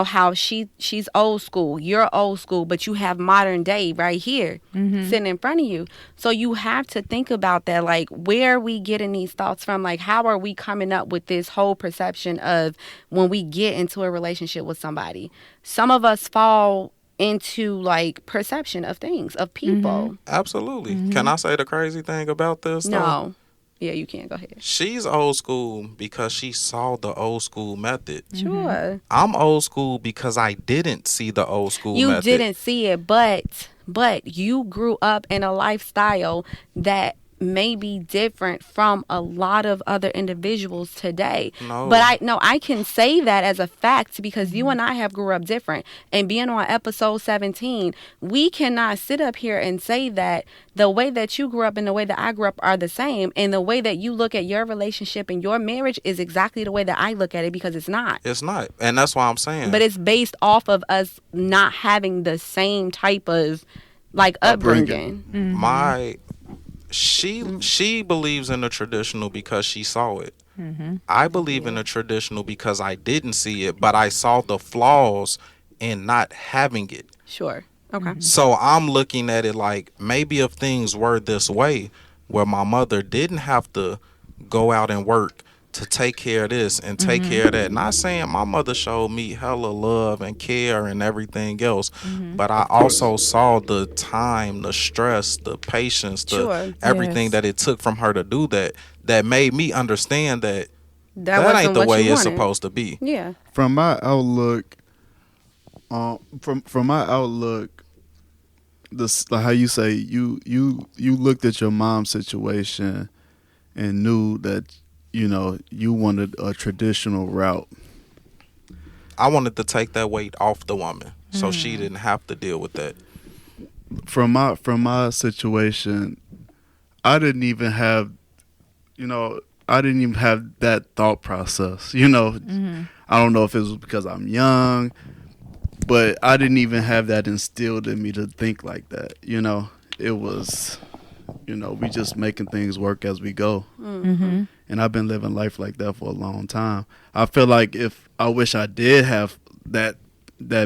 Speaker 3: how she's old school, you're old school, but you have modern day right here sitting in front of you. So you have to think about that, like, where are we getting these thoughts from? Like, how are we coming up with this whole perception of when we get into a relationship with somebody? Some of us fall into like perception of things, of people.
Speaker 2: Absolutely. Can I say the crazy thing about this, though?
Speaker 3: No. Yeah, you can. Go ahead.
Speaker 2: She's old school because she saw the old school method.
Speaker 3: Sure.
Speaker 2: I'm old school because I didn't see the old school
Speaker 3: You
Speaker 2: method.
Speaker 3: didn't see it, but you grew up in a lifestyle that may be different from a lot of other individuals today.
Speaker 2: No.
Speaker 3: But I can say that as a fact because you and I have grew up different. And being on episode 17, we cannot sit up here and say that the way that you grew up and the way that I grew up are the same, and the way that you look at your relationship and your marriage is exactly the way that I look at it, because it's not.
Speaker 2: It's not. And that's why I'm saying.
Speaker 3: But it's based off of us not having the same type of like upbringing.
Speaker 2: She believes in the traditional because she saw it. I believe in the traditional because I didn't see it, but I saw the flaws in not having it.
Speaker 3: Sure. Okay.
Speaker 2: So I'm looking at it like, maybe if things were this way, where my mother didn't have to go out and work to take care of this and take care of that. Not saying my mother showed me hella love and care and everything else, but I also saw the time, the stress, the patience,
Speaker 3: Sure.
Speaker 2: everything
Speaker 4: Yes.
Speaker 2: that it took from her to do that. That made me understand that
Speaker 3: That
Speaker 2: ain't the
Speaker 3: wasn't what
Speaker 2: way
Speaker 3: you
Speaker 2: it's
Speaker 3: wanted.
Speaker 2: supposed to be.
Speaker 3: Yeah.
Speaker 1: From my outlook, from my outlook, this how you say you looked at your mom's situation and knew that you wanted a traditional route.
Speaker 2: I wanted to take that weight off the woman so she didn't have to deal with that.
Speaker 1: From my situation, I didn't even have that thought process. I don't know if it was because I'm young, but I didn't even have that instilled in me to think like that. It was, we just making things work as we go. And I've been living life like that for a long time. I feel like I wish I did have that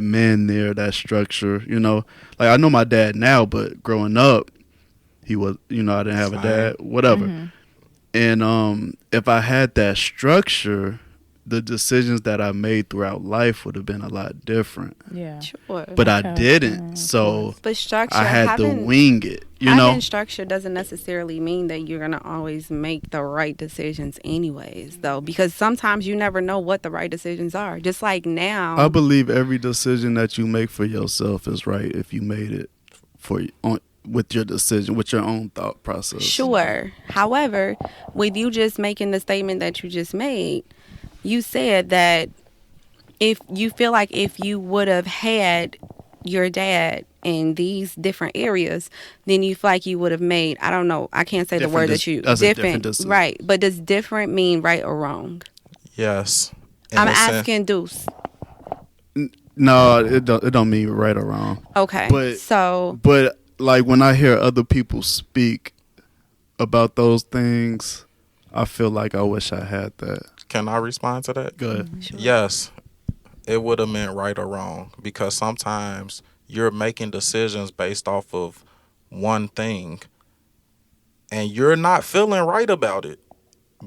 Speaker 1: man there, that structure, like I know my dad now, but growing up, he was, I didn't have a dad, whatever. And if I had that structure, the decisions that I made throughout life would have been a lot different.
Speaker 4: Yeah.
Speaker 3: Sure.
Speaker 1: But I
Speaker 4: Okay.
Speaker 1: didn't, so
Speaker 3: But structure.
Speaker 1: I had to wing it. You know,
Speaker 3: having structure doesn't necessarily mean that you're gonna always make the right decisions, anyways. Though, because sometimes you never know what the right decisions are. Just like now,
Speaker 1: I believe every decision that you make for yourself is right if you made it with your decision, with your own thought process.
Speaker 3: sure. However, with you just making the statement that you just made, you said that if you feel like if you would have had your dad in these different areas, then you feel like you would have made, I don't know, I can't say the word that you
Speaker 1: That's a different decision.
Speaker 3: right? But does different mean right or wrong?
Speaker 2: Yes.
Speaker 3: I'm asking Deuce.
Speaker 1: No, it don't mean right or wrong.
Speaker 3: Okay,
Speaker 1: But like when I hear other people speak about those things, I feel like I wish I had that.
Speaker 2: Can I respond to that?
Speaker 1: Go ahead.
Speaker 3: Sure.
Speaker 2: Yes, it would have meant right or wrong, because sometimes you're making decisions based off of one thing and you're not feeling right about it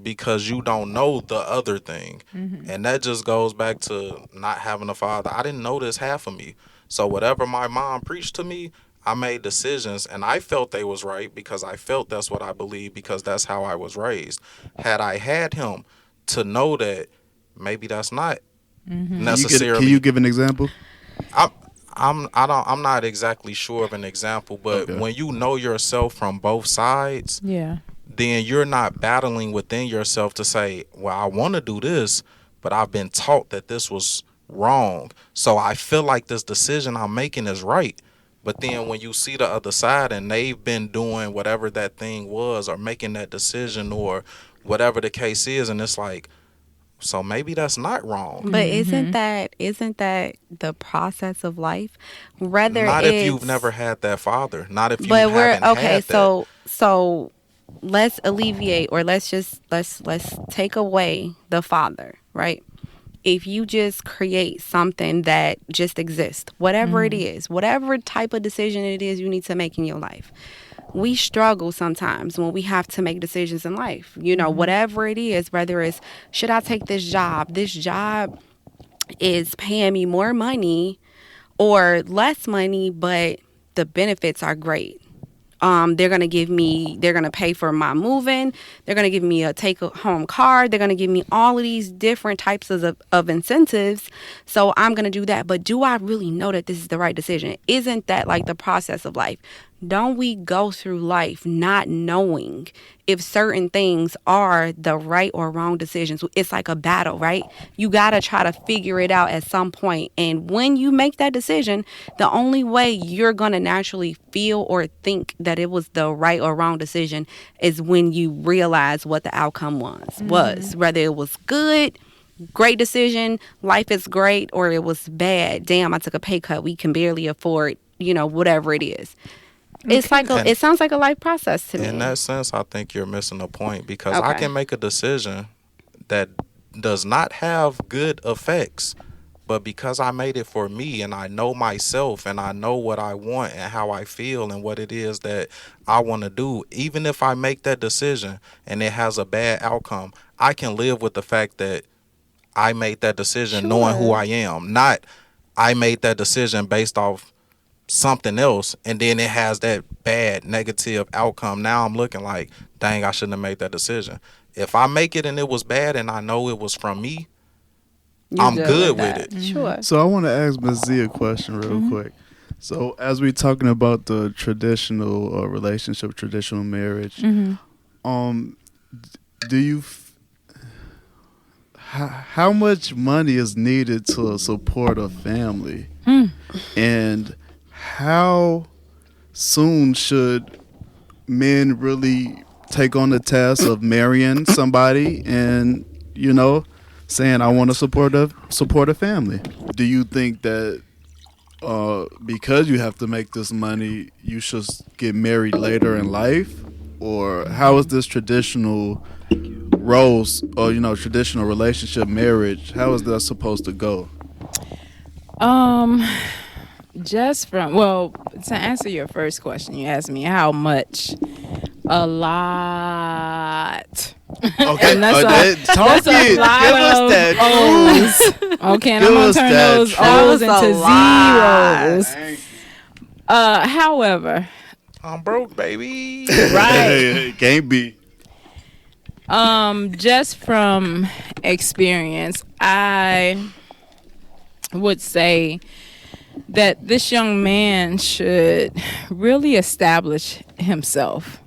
Speaker 2: because you don't know the other thing. And that just goes back to not having a father. I didn't know this half of me. So whatever my mom preached to me, I made decisions and I felt they was right because I felt that's what I believed, because that's how I was raised. Had I had him to know that maybe that's not necessarily.
Speaker 1: Can you give an example?
Speaker 2: I'm not exactly sure of an example, but when you know yourself from both sides,
Speaker 4: Yeah.
Speaker 2: then you're not battling within yourself to say, well, I want to do this, but I've been taught that this was wrong. So I feel like this decision I'm making is right. But then when you see the other side and they've been doing whatever that thing was or making that decision or whatever the case is, and it's like, so maybe that's not wrong.
Speaker 3: But isn't that the process of life? Whether
Speaker 2: Not if you've
Speaker 3: it's-
Speaker 2: never had that father. Not if you
Speaker 3: but we're
Speaker 2: haven't
Speaker 3: okay.
Speaker 2: had that.
Speaker 3: So let's alleviate, or let's take away the father, right? If you just create something that just exists, whatever it is, whatever type of decision it is you need to make in your life. We struggle sometimes when we have to make decisions in life. You know, whatever it is, whether it's, should I take this job? This job is paying me more money or less money, but the benefits are great. They're going to pay for my moving. They're going to give me a take-home car. They're going to give me all of these different types of incentives. So I'm going to do that. But do I really know that this is the right decision? Isn't that like the process of life? Don't we go through life not knowing if certain things are the right or wrong decisions? It's like a battle, right? You got to try to figure it out at some point. And when you make that decision, the only way you're going to naturally feel or think that it was the right or wrong decision is when you realize what the outcome was, whether it was good, great decision, life is great, or it was bad. Damn, I took a pay cut. We can barely afford, whatever it is. It's like it sounds like a life process to me.
Speaker 2: In that sense, I think you're missing a point, because I can make a decision that does not have good effects, but because I made it for me and I know myself and I know what I want and how I feel and what it is that I want to do, even if I make that decision and it has a bad outcome, I can live with the fact that I made that decision knowing who I am. Not I made that decision based off something else and then it has that bad negative outcome. Now I'm looking like, dang, I shouldn't have made that decision. If I make it and it was bad and I know it was from me, I'm good with it.
Speaker 3: Sure.
Speaker 1: So I want to ask Ms. Z a question real quick. So as we're talking about the traditional relationship, traditional marriage, do you how much money is needed to support a family? And how soon should men really take on the task of marrying somebody and, saying, I want to support a family? Do you think that because you have to make this money, you should get married later in life? Or how is this traditional roles or, traditional relationship marriage, how is that supposed to go?
Speaker 4: To answer your first question, you asked me how much. A lot.
Speaker 1: Okay,
Speaker 4: And that's a lot
Speaker 1: give us
Speaker 4: of
Speaker 1: that
Speaker 4: O's. Okay, and I'm
Speaker 1: Give
Speaker 4: gonna
Speaker 1: us
Speaker 4: turn
Speaker 1: that
Speaker 4: those
Speaker 1: truth.
Speaker 4: O's
Speaker 3: That was
Speaker 4: into
Speaker 3: a lot.
Speaker 4: zeros. However,
Speaker 2: I'm broke, baby.
Speaker 4: Right.
Speaker 1: Can't be.
Speaker 4: Just from experience, I would say that this young man should really establish himself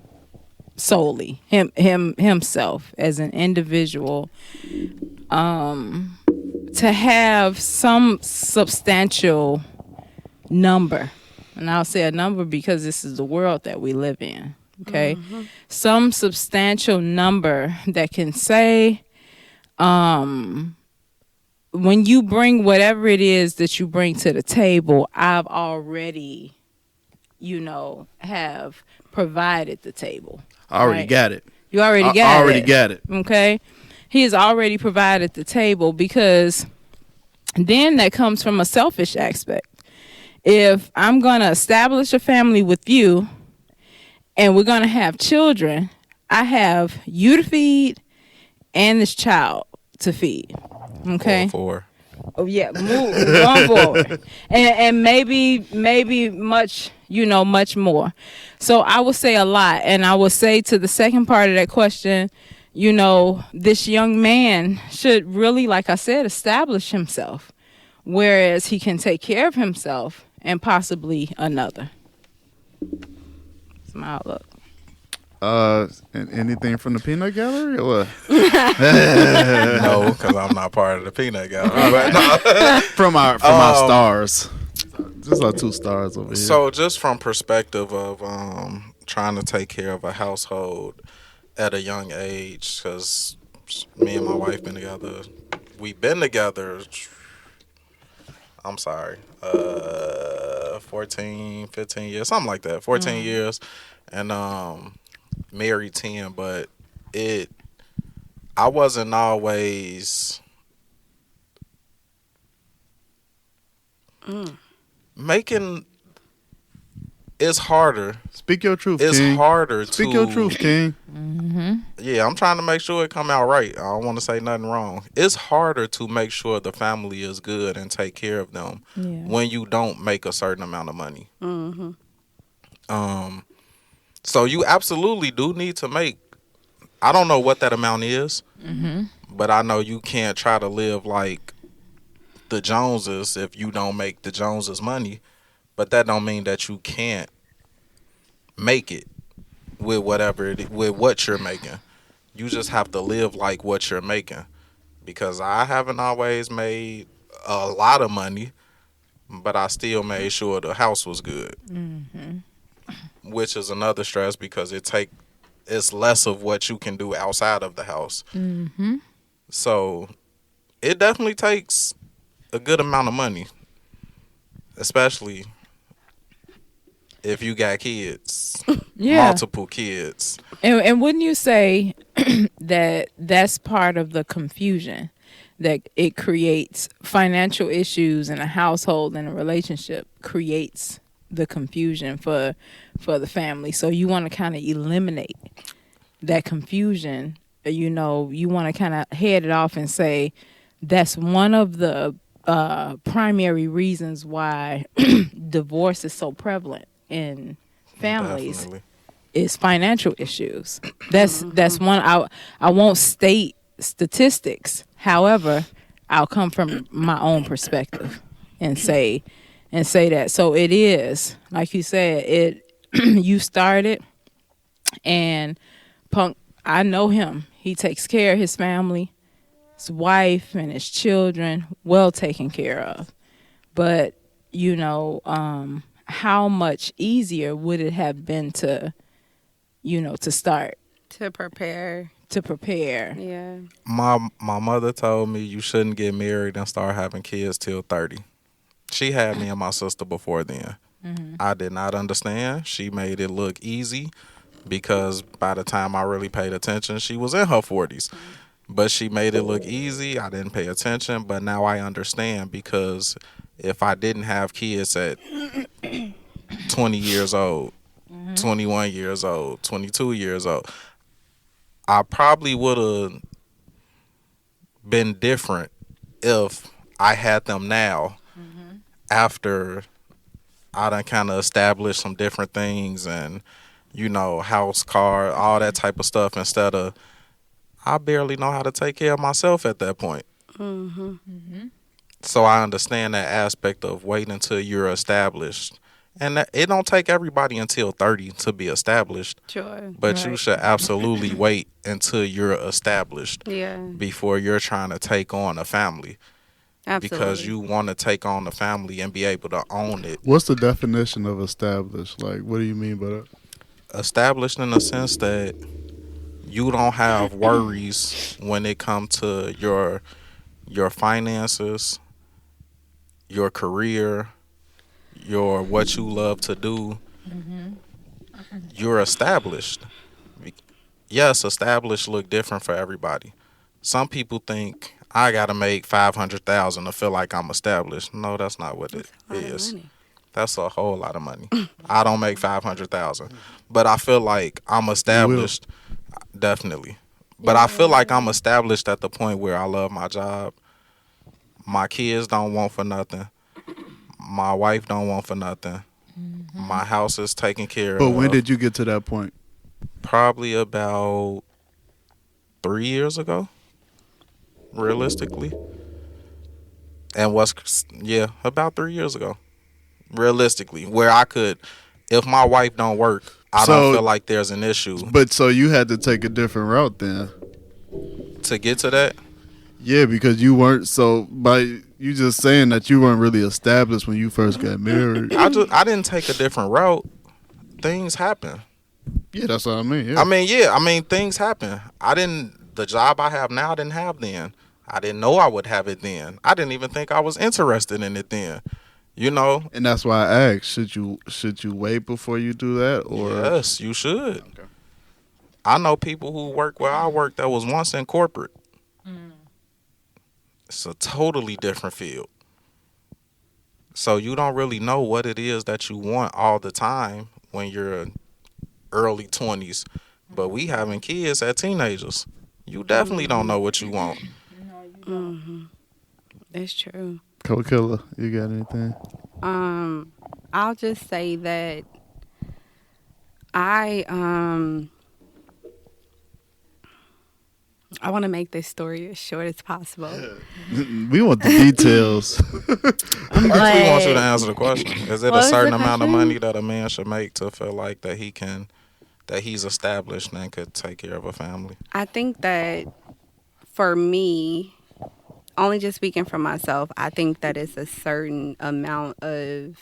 Speaker 4: solely, himself as an individual, to have some substantial number. And I'll say a number because this is the world that we live in. Okay. Some substantial number that can say, when you bring whatever it is that you bring to the table, I've already, have provided the table.
Speaker 1: I already
Speaker 4: Right.
Speaker 1: got it.
Speaker 4: You already
Speaker 1: I
Speaker 4: got it.
Speaker 1: already got it.
Speaker 4: Okay. He has already provided the table, because then that comes from a selfish aspect. If I'm going to establish a family with you and we're going to have children, I have you to feed and this child to feed. Okay.
Speaker 2: Four.
Speaker 4: Oh yeah, going forward, and maybe much, much more. So I would say a lot, and I would say to the second part of that question, this young man should really, like I said, establish himself, whereas he can take care of himself and possibly another. That's my outlook.
Speaker 1: Anything from the peanut gallery or what?
Speaker 2: No, because I'm not part of the peanut gallery. But no.
Speaker 1: From our stars. Just our 2 stars over here.
Speaker 2: So just from perspective of trying to take care of a household at a young age, because me and my wife been together. We've been together, I'm sorry, 14, 15 years, something like that. 14 years. And married 10, but I wasn't always making. It's harder.
Speaker 1: Speak your truth,
Speaker 2: It's
Speaker 1: King.
Speaker 2: harder
Speaker 1: Speak
Speaker 2: to.
Speaker 1: your truth, King.
Speaker 2: Yeah, I'm trying to make sure it come out right. I don't want to say nothing wrong. It's harder to make sure the family is good and take care of them when you don't make a certain amount of money. So you absolutely do need to make. I don't know what that amount is, but I know you can't try to live like the Joneses if you don't make the Joneses money. But that don't mean that you can't make it with with what you're making. You just have to live like what you're making. Because I haven't always made a lot of money, but I still made sure the house was good. Which is another stress because it's less of what you can do outside of the house. So it definitely takes a good amount of money, especially if you got kids, multiple kids.
Speaker 4: And wouldn't you say that that's part of the confusion that it creates? Financial issues in a household and a relationship creates the confusion for the family. So you want to kind of eliminate that confusion. You want to kind of head it off and say that's one of the primary reasons why divorce is so prevalent in families.
Speaker 2: Definitely.
Speaker 4: Is financial issues. That's one. I won't state statistics. However, I'll come from my own perspective and say that. So it is, like you said, you started, and Punk, I know him. He takes care of his family, his wife and his children, well taken care of. But how much easier would it have been to start?
Speaker 3: To prepare. Yeah.
Speaker 2: My mother told me you shouldn't get married and start having kids till 30. She had me and my sister before then. I did not understand. She made it look easy because by the time I really paid attention, she was in her 40s. But she made it look easy. I didn't pay attention, but now I understand because if I didn't have kids at 20 years old, 21 years old, 22 years old, I probably would have been different if I had them now after I done kind of established some different things and, house, car, all that type of stuff instead of I barely know how to take care of myself at that point. So I understand that aspect of waiting until you're established. And that, it don't take everybody until 30 to be established,
Speaker 3: Sure.
Speaker 2: but you should absolutely wait until you're established
Speaker 3: Yeah.
Speaker 2: before you're trying to take on a family.
Speaker 3: Absolutely.
Speaker 2: Because you want to take on the family and be able to own it.
Speaker 1: What's the definition of established? Like, what do you mean by that?
Speaker 2: Established in the sense that you don't have worries when it comes to your finances, your career, your what you love to do. You're established. Yes, established look different for everybody. Some people think I gotta make 500,000 to feel like I'm established. No, that's not what it
Speaker 3: A lot of
Speaker 2: is.
Speaker 3: money.
Speaker 2: That's a whole lot of money. I don't make 500,000, but I feel like I'm established. Definitely, but I feel like I'm established at the point where I love my job. My kids don't want for nothing. My wife don't want for nothing. My house is taken care of.
Speaker 1: But when did you get to that point?
Speaker 2: Probably about 3 years ago, realistically. And about 3 years ago, realistically, where I could, if my wife don't work, I don't feel like there's an issue.
Speaker 1: But so you had to take a different route then.
Speaker 2: To get to that,
Speaker 1: Yeah, because you weren't, so by you just saying that you weren't really established when you first got married.
Speaker 2: I didn't take a different route. Things happen.
Speaker 1: Yeah, that's what I mean. Yeah.
Speaker 2: I mean, things happen. The job I have now I didn't have then. I didn't know I would have it then. I didn't even think I was interested in it then.
Speaker 1: And that's why I asked, should you wait before you do that? Or
Speaker 2: Yes, you should.
Speaker 1: Okay.
Speaker 2: I know people who work where I work that was once in corporate. It's a totally different field. So you don't really know what it is that you want all the time when you're early 20s. But we having kids at teenagers. You definitely don't know what you want.
Speaker 3: It's true.
Speaker 1: Co-killer, you got anything?
Speaker 3: I'll just say that I want to make this story as short as possible.
Speaker 1: We want the details.
Speaker 2: First, we want you to answer the question. Is it
Speaker 3: What
Speaker 2: a
Speaker 3: was
Speaker 2: certain
Speaker 3: the
Speaker 2: amount of
Speaker 3: question?
Speaker 2: money that a man should make to feel like that he's established and could take care of a family?
Speaker 3: I think that for me, only just speaking for myself, I think that it's a certain amount of,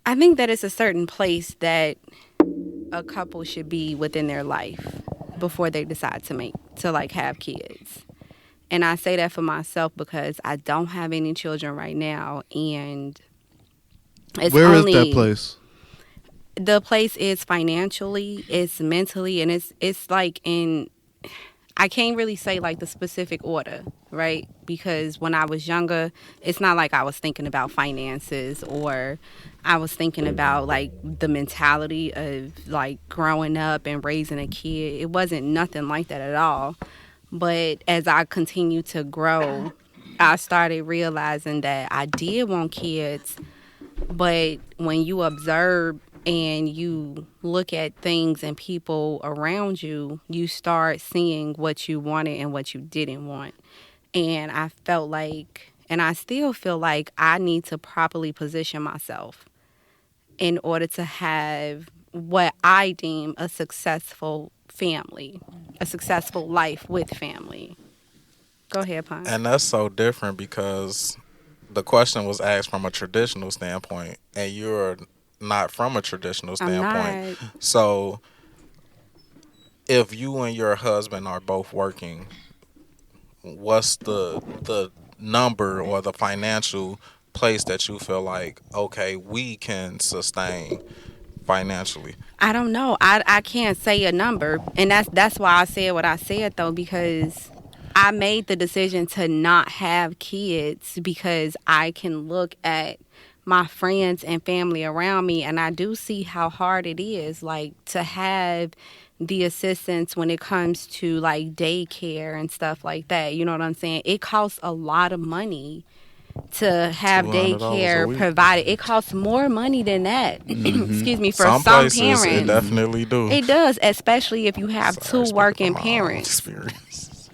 Speaker 3: I think that it's a certain place that a couple should be within their life before they decide to have kids. And I say that for myself because I don't have any children right now, and
Speaker 1: Where is that place?
Speaker 3: The place is financially, it's mentally, and it's like in, I can't really say like the specific order, right? Because when I was younger, it's not like I was thinking about finances or I was thinking about like the mentality of like growing up and raising a kid. It wasn't nothing like that at all. But as I continued to grow, I started realizing that I did want kids. But when you observe and you look at things and people around you, you start seeing what you wanted and what you didn't want. And I felt like, and I still feel like, I need to properly position myself in order to have what I deem a successful family, a successful life with family. Go ahead, Pine.
Speaker 2: And that's so different because the question was asked from a traditional standpoint, and you're not from a traditional standpoint. So if you and your husband are both working, what's the number or the financial place that you feel like, okay, we can sustain financially?
Speaker 3: I don't know. I can't say a number, and that's why I said what I said though, because I made the decision to not have kids because I can look at my friends and family around me, and I do see how hard it is, like, to have the assistance when it comes to like daycare and stuff like that. You know what I'm saying? It costs a lot of money. to have
Speaker 2: $200 a
Speaker 3: daycare
Speaker 2: week.
Speaker 3: provided. It costs more money than that. Excuse me, for some
Speaker 2: places
Speaker 3: parents.
Speaker 2: it definitely do.
Speaker 3: It does, especially if you have
Speaker 2: Sorry,
Speaker 3: two
Speaker 2: speaking
Speaker 3: working
Speaker 2: from my own
Speaker 3: parents.
Speaker 2: experience.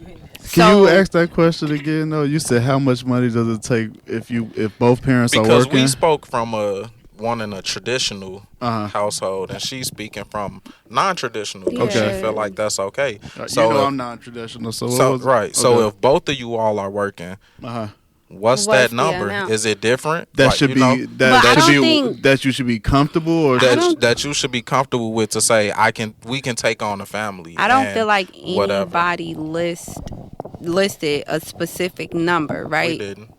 Speaker 1: Can you ask that question again? though? You said how much money does it take if both parents are
Speaker 2: Because
Speaker 1: working?
Speaker 2: we spoke from one in a traditional
Speaker 1: Uh-huh.
Speaker 2: household, and she's speaking from non-traditional.
Speaker 3: Yeah.
Speaker 2: She feel like that's okay.
Speaker 1: So
Speaker 2: So if,
Speaker 1: I'm non-traditional. So, what
Speaker 2: so
Speaker 1: was it?
Speaker 2: right. So
Speaker 1: Okay.
Speaker 2: if both of you all are working,
Speaker 1: Uh-huh.
Speaker 2: what's
Speaker 3: What's
Speaker 2: that
Speaker 3: the
Speaker 2: number?
Speaker 3: amount?
Speaker 2: Is it different?
Speaker 1: That
Speaker 2: Like,
Speaker 1: should
Speaker 2: you
Speaker 1: be
Speaker 2: know,
Speaker 3: But I
Speaker 1: that should
Speaker 3: don't
Speaker 1: be
Speaker 3: think-
Speaker 1: that you should be comfortable or
Speaker 2: that you should be comfortable with to say we can take on a family.
Speaker 3: I don't
Speaker 2: and
Speaker 3: feel like
Speaker 2: whatever.
Speaker 3: anybody listed a specific number,
Speaker 2: We
Speaker 3: right?
Speaker 2: didn't.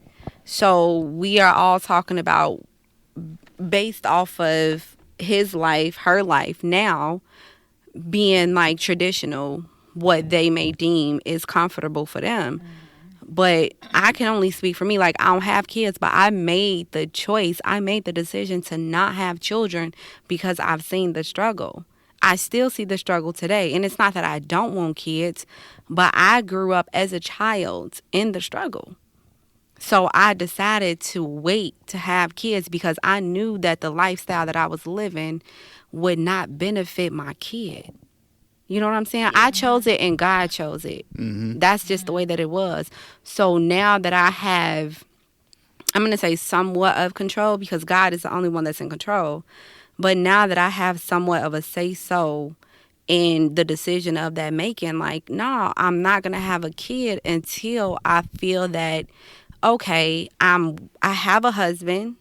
Speaker 3: So we are all talking about based off of his life, her life now being like traditional, what they may deem is comfortable for them. But I can only speak for me. Like, I don't have kids, but I made the choice. I made the decision to not have children because I've seen the struggle. I still see the struggle today. And it's not that I don't want kids, but I grew up as a child in the struggle. So I decided to wait to have kids because I knew that the lifestyle that I was living would not benefit my kid. You know what I'm saying? I chose it and God chose it. That's just the way that it was. So now that I have, I'm going to say somewhat of control because God is the only one that's in control. But now that I have somewhat of a say-so in the decision of that making, like, no, I'm not going to have a kid until I feel that, okay, I have a husband.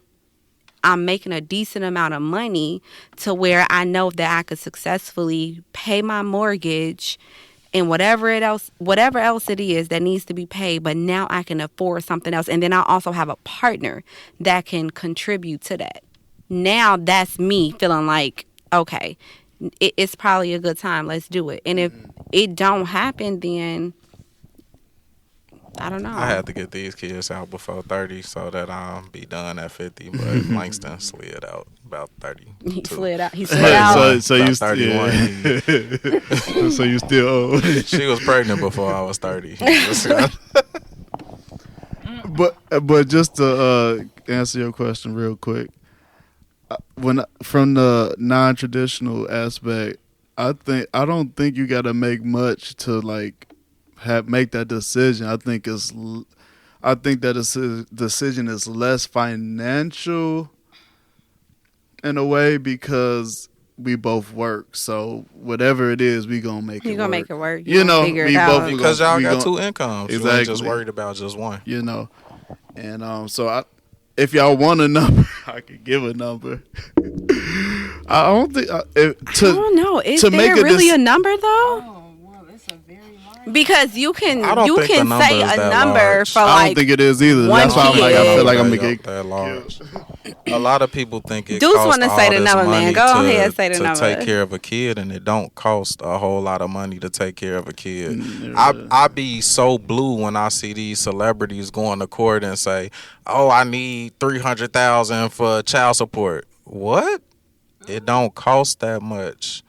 Speaker 3: I'm making a decent amount of money to where I know that I could successfully pay my mortgage and whatever else it is that needs to be paid. But now I can afford something else. And then I also have a partner that can contribute to that. Now that's me feeling like, okay, it's probably a good time. Let's do it. And if it don't happen, then I don't know.
Speaker 2: I had to get these kids out before 30 so that I'll be done at 50. But Langston slid out about 30.
Speaker 3: He slid out. He slid out.
Speaker 1: So you
Speaker 2: About 31.
Speaker 1: yeah. So you still old.
Speaker 2: She was pregnant before I was 30.
Speaker 1: But just to answer your question real quick, from the non-traditional aspect, I don't think you got to make much to like make that decision. I think that decision is less financial in a way because we both work. So whatever it is, we gonna make it work.
Speaker 3: You gonna make it work.
Speaker 1: You know,
Speaker 3: figure
Speaker 1: we
Speaker 3: it out.
Speaker 1: both
Speaker 2: Because y'all got two incomes. You ain't just
Speaker 1: Exactly.
Speaker 2: worried about just one.
Speaker 1: You know, and so if y'all want a number, I could give a number. I don't think
Speaker 3: I don't know. Is
Speaker 1: to
Speaker 3: there
Speaker 1: make a
Speaker 3: really
Speaker 1: dec-
Speaker 3: a number though?
Speaker 4: Oh, well, it's a very large.
Speaker 3: Because you can
Speaker 2: I don't think the number
Speaker 3: say
Speaker 2: is
Speaker 3: a
Speaker 2: that
Speaker 3: number
Speaker 2: large.
Speaker 3: for
Speaker 1: I
Speaker 3: like
Speaker 1: don't think it is either.
Speaker 3: one
Speaker 1: That's why I'm like, I
Speaker 3: kid.
Speaker 1: feel like I'm gonna
Speaker 2: That
Speaker 1: get
Speaker 2: large. A lot of people think it
Speaker 3: Deuce
Speaker 2: costs
Speaker 3: wanna
Speaker 2: all
Speaker 3: say the
Speaker 2: this
Speaker 3: number, man.
Speaker 2: money
Speaker 3: Go
Speaker 2: to,
Speaker 3: ahead, say the
Speaker 2: to
Speaker 3: number.
Speaker 2: take care of a kid, and it don't cost a whole lot of money to take care of a kid.
Speaker 1: Yeah.
Speaker 2: I be so blue when I see these celebrities going to court and say, "Oh, I need $300,000 for child support." What? It don't cost that much.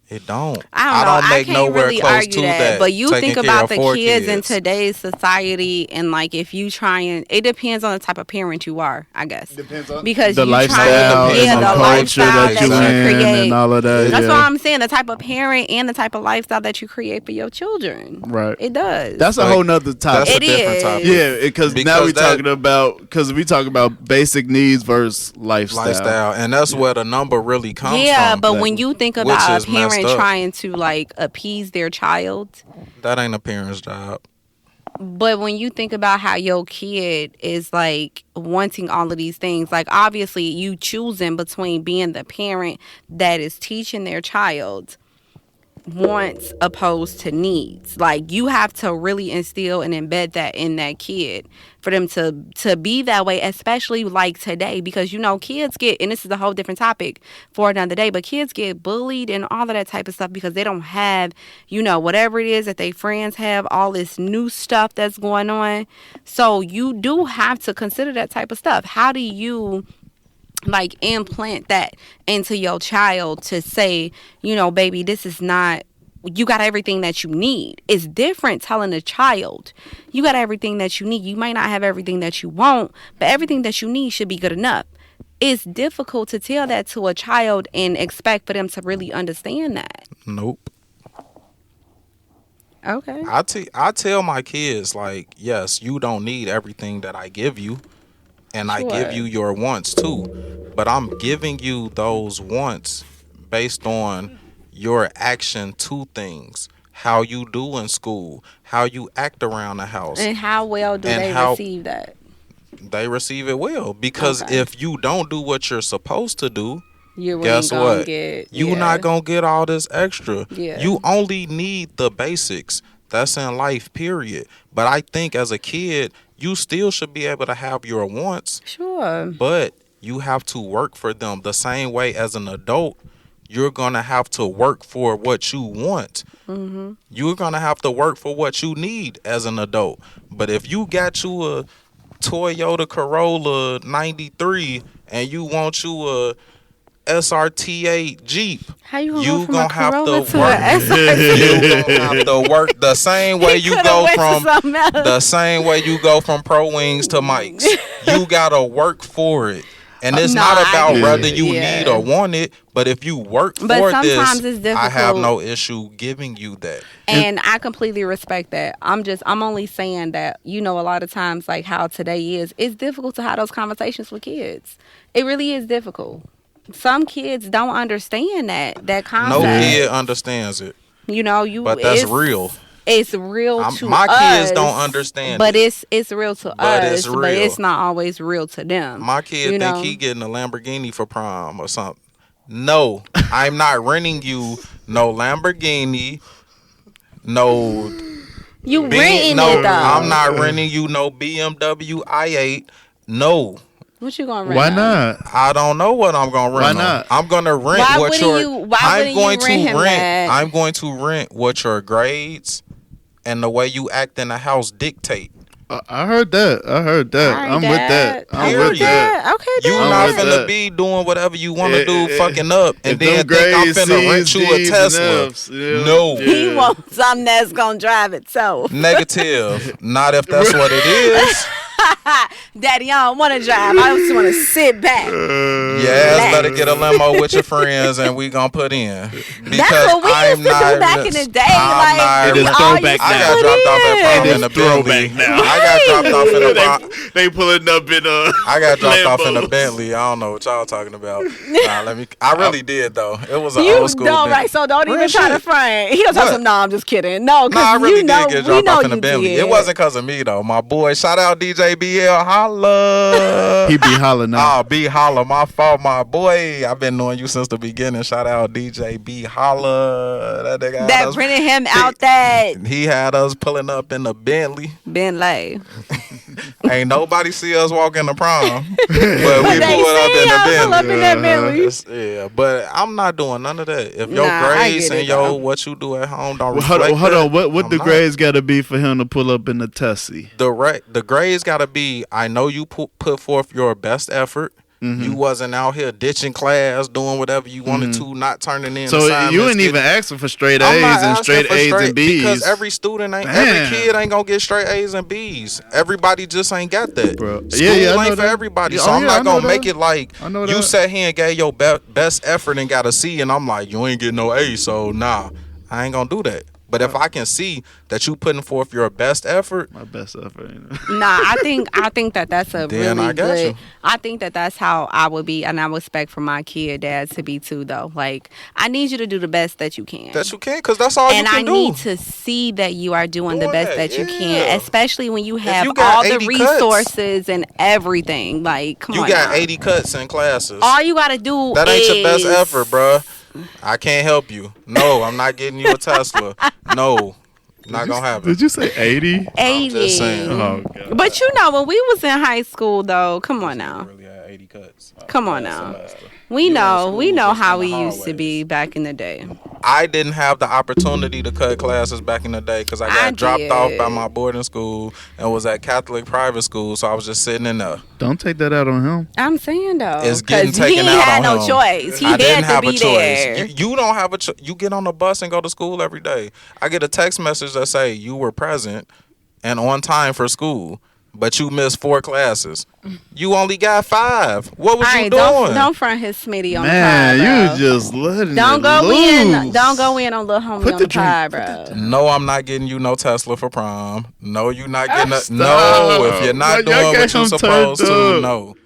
Speaker 2: It don't.
Speaker 3: I don't know.
Speaker 2: make
Speaker 3: I can't
Speaker 2: nowhere
Speaker 3: really
Speaker 2: close
Speaker 3: argue
Speaker 2: to
Speaker 3: that. But you
Speaker 2: taking
Speaker 3: think
Speaker 2: care
Speaker 3: about
Speaker 2: of
Speaker 3: the
Speaker 2: 4
Speaker 3: kids in today's society, and like if you try and it depends on the type of parent you are, I guess.
Speaker 1: Depends on
Speaker 3: Because
Speaker 1: the
Speaker 3: you
Speaker 1: lifestyle,
Speaker 3: try, yeah,
Speaker 1: and
Speaker 3: the
Speaker 1: the culture
Speaker 3: lifestyle
Speaker 1: that you
Speaker 3: that you
Speaker 1: in,
Speaker 3: create.
Speaker 1: and all of that.
Speaker 3: That's
Speaker 1: yeah.
Speaker 3: what I'm saying. The type of parent and the type of lifestyle that you create for your children.
Speaker 1: Right.
Speaker 3: It does.
Speaker 1: That's a
Speaker 2: Like,
Speaker 1: whole nother topic.
Speaker 2: That's a
Speaker 3: It
Speaker 2: different
Speaker 3: is.
Speaker 2: topic.
Speaker 1: Yeah, because now we
Speaker 2: Because
Speaker 1: talking about basic needs versus lifestyle.
Speaker 2: And that's where the number really comes
Speaker 3: yeah,
Speaker 2: from.
Speaker 3: but when you think
Speaker 2: Which
Speaker 3: about
Speaker 2: is
Speaker 3: a
Speaker 2: messed
Speaker 3: parent
Speaker 2: up.
Speaker 3: trying to like appease their child,
Speaker 2: That ain't a parent's job.
Speaker 3: but when you think about how your kid is like wanting all of these things, like obviously you choosing between being the parent that is teaching their child wants opposed to needs. Like you have to really instill and embed that in that kid for them to be that way, especially like today, because you know kids get, and this is a whole different topic for another day, but kids get bullied and all of that type of stuff because they don't have, you know, whatever it is that they friends have, all this new stuff that's going on. So you do have to consider that type of stuff. How do you like implant that into your child to say, you know, baby, this is not you got everything that you need. It's different telling a child you got everything that you need. You might not have everything that you want, but everything that you need should be good enough. It's difficult to tell that to a child and expect for them to really understand that.
Speaker 2: Nope.
Speaker 3: Okay.
Speaker 2: I tell my kids, like, yes, you don't need everything that I give you, and I give you your wants too, but I'm giving you those wants based on your action to things, how you do in school, how you act around the house,
Speaker 3: And how well do they receive that?
Speaker 2: They receive it well, because if you don't do what you're supposed to do,
Speaker 3: guess what?
Speaker 2: You're not gonna get all this extra.
Speaker 3: Yeah.
Speaker 2: You only need the basics. That's in life, period. But I think as a kid, you still should be able to have your wants.
Speaker 3: Sure.
Speaker 2: But you have to work for them the same way as an adult. You're gonna have to work for what you want.
Speaker 3: Mm-hmm.
Speaker 2: You're gonna have to work for what you need as an adult. But if you got you a Toyota Corolla 93 and you want you a SRT8 Jeep,
Speaker 3: how you
Speaker 2: gonna,
Speaker 3: go from a
Speaker 2: have to
Speaker 3: Corolla
Speaker 2: work.
Speaker 3: to an SRT?
Speaker 2: You gonna have to work the same way you go from Pro Wings to Mike's. You gotta work for it. And it's not about whether you need or want it, but if you work for this,
Speaker 3: it's
Speaker 2: I have no issue giving you that.
Speaker 3: And I completely respect that. I'm only saying that, a lot of times, like how today is, it's difficult to have those conversations with kids. It really is difficult. Some kids don't understand that concept.
Speaker 2: No kid understands it.
Speaker 3: But
Speaker 2: that's real.
Speaker 3: It's real to
Speaker 2: my
Speaker 3: us.
Speaker 2: kids don't understand
Speaker 3: but
Speaker 2: it.
Speaker 3: It's real to
Speaker 2: but
Speaker 3: us.
Speaker 2: it's real.
Speaker 3: But it's not always real to them.
Speaker 2: My kid think he getting a Lamborghini for prom or something. No, I'm not renting you no Lamborghini. No.
Speaker 3: You renting it though.
Speaker 2: I'm not renting you no BMW i8. No.
Speaker 3: What you gonna rent?
Speaker 1: Why not?
Speaker 2: I don't know what I'm gonna rent.
Speaker 1: Why not?
Speaker 2: I'm gonna rent
Speaker 3: why
Speaker 2: what
Speaker 3: I'm
Speaker 2: going to rent what your grades and the way you act in the house dictate.
Speaker 1: I heard that. I'm with that.
Speaker 3: Okay,
Speaker 2: you not finna be doing whatever you want to do, fucking up, and then think I'm finna rent you a Tesla. No.
Speaker 3: He wants something that's gonna drive itself.
Speaker 2: Negative. Not if that's what it is.
Speaker 3: Daddy, I don't want to drive. I just want to sit back.
Speaker 2: Let it get a limo with your friends, and we gonna put in. Because
Speaker 3: that's what we used to do back in the day.
Speaker 2: I got dropped off at prom in a Bentley. I got dropped off in a prom.
Speaker 1: They pulling up in a.
Speaker 2: I got dropped off in a Bentley. I don't know what y'all talking about. I really did though. It was an old school.
Speaker 3: Right? So don't even try to front. He gonna tell some. No, I'm just kidding. No, because
Speaker 2: I really did get dropped off in a Bentley. It wasn't because of me though. My boy, shout out DJ BL, holla.
Speaker 1: He be holla now.
Speaker 2: Oh, B holla, my fault, my boy. I've been knowing you since the beginning. Shout out DJ B holla. That nigga
Speaker 3: that printed him out that.
Speaker 2: He had us pulling up in the Bentley. Ain't nobody see us walk in the prom, but we pull up in the Bentley. Yeah, but I'm not doing none of that. If your grades and what you do at home don't reflect
Speaker 1: hold on. What the grades got to be for him to pull up in the Tessie?
Speaker 2: The grades got to be, I know you put forth your best effort. Mm-hmm. You wasn't out here ditching class, doing whatever you wanted to, not turning in.
Speaker 1: So you ain't even asking for straight A's and straight A's and B's.
Speaker 2: Because every kid ain't gonna get straight A's and B's. Everybody just ain't got that.
Speaker 1: Bro.
Speaker 2: School ain't for everybody. So I'm not gonna make it like you sat here and gave your best effort and got a C, and I'm like, you ain't getting no A, so nah, I ain't gonna do that. But if I can see that you putting forth your best effort,
Speaker 1: my best effort.
Speaker 3: I think that's a really good. I think that's how I would be, and I would expect for my kid dad to be too. Though, like I need you to do the best that you can.
Speaker 2: Because that's all you can do.
Speaker 3: And I need to see that you are doing the best that you can, especially when you have all the resources and everything. Like, come on,
Speaker 2: you got 80 cuts in classes.
Speaker 3: All you got to do
Speaker 2: that ain't your best effort, bruh. I can't help you. No, I'm not getting you a Tesla. No, not gonna happen.
Speaker 1: Did you say 80?
Speaker 3: 80.
Speaker 2: I'm just saying.
Speaker 1: Oh, God.
Speaker 3: But when we was in high school, though, come on now.
Speaker 2: Really had 80 cuts.
Speaker 3: Come on now. We know how we used to be back in the day.
Speaker 2: I didn't have the opportunity to cut classes back in the day because I got dropped off by my boarding school and was at Catholic private school, so I was just sitting in there.
Speaker 1: Don't take that out on him.
Speaker 3: I'm saying though,
Speaker 2: It's getting
Speaker 3: because
Speaker 2: taken
Speaker 3: he
Speaker 2: out
Speaker 3: had
Speaker 2: on
Speaker 3: no
Speaker 2: him.
Speaker 3: choice. He
Speaker 2: I didn't
Speaker 3: had
Speaker 2: have
Speaker 3: to
Speaker 2: a
Speaker 3: be
Speaker 2: choice.
Speaker 3: there.
Speaker 2: You don't have a choice. You get on the bus and go to school every day. I get a text message that say you were present and on time for school, but you missed 4 classes. You only got 5. What was you doing?
Speaker 3: Don't front his Smitty on
Speaker 1: Man,
Speaker 3: the pod,
Speaker 1: you just letting
Speaker 3: don't
Speaker 1: it
Speaker 3: go
Speaker 1: loose.
Speaker 3: in. Don't go in on little homie
Speaker 1: Put
Speaker 3: on
Speaker 1: the
Speaker 3: the pod,
Speaker 1: drink-
Speaker 3: bro.
Speaker 2: No, I'm not getting you no Tesla for prom. No, you're not getting
Speaker 1: Stop.
Speaker 2: No, if you're not
Speaker 1: Y'all
Speaker 2: doing
Speaker 1: got
Speaker 2: what you're
Speaker 1: him
Speaker 2: supposed
Speaker 1: turned
Speaker 2: to,
Speaker 1: up.
Speaker 2: no.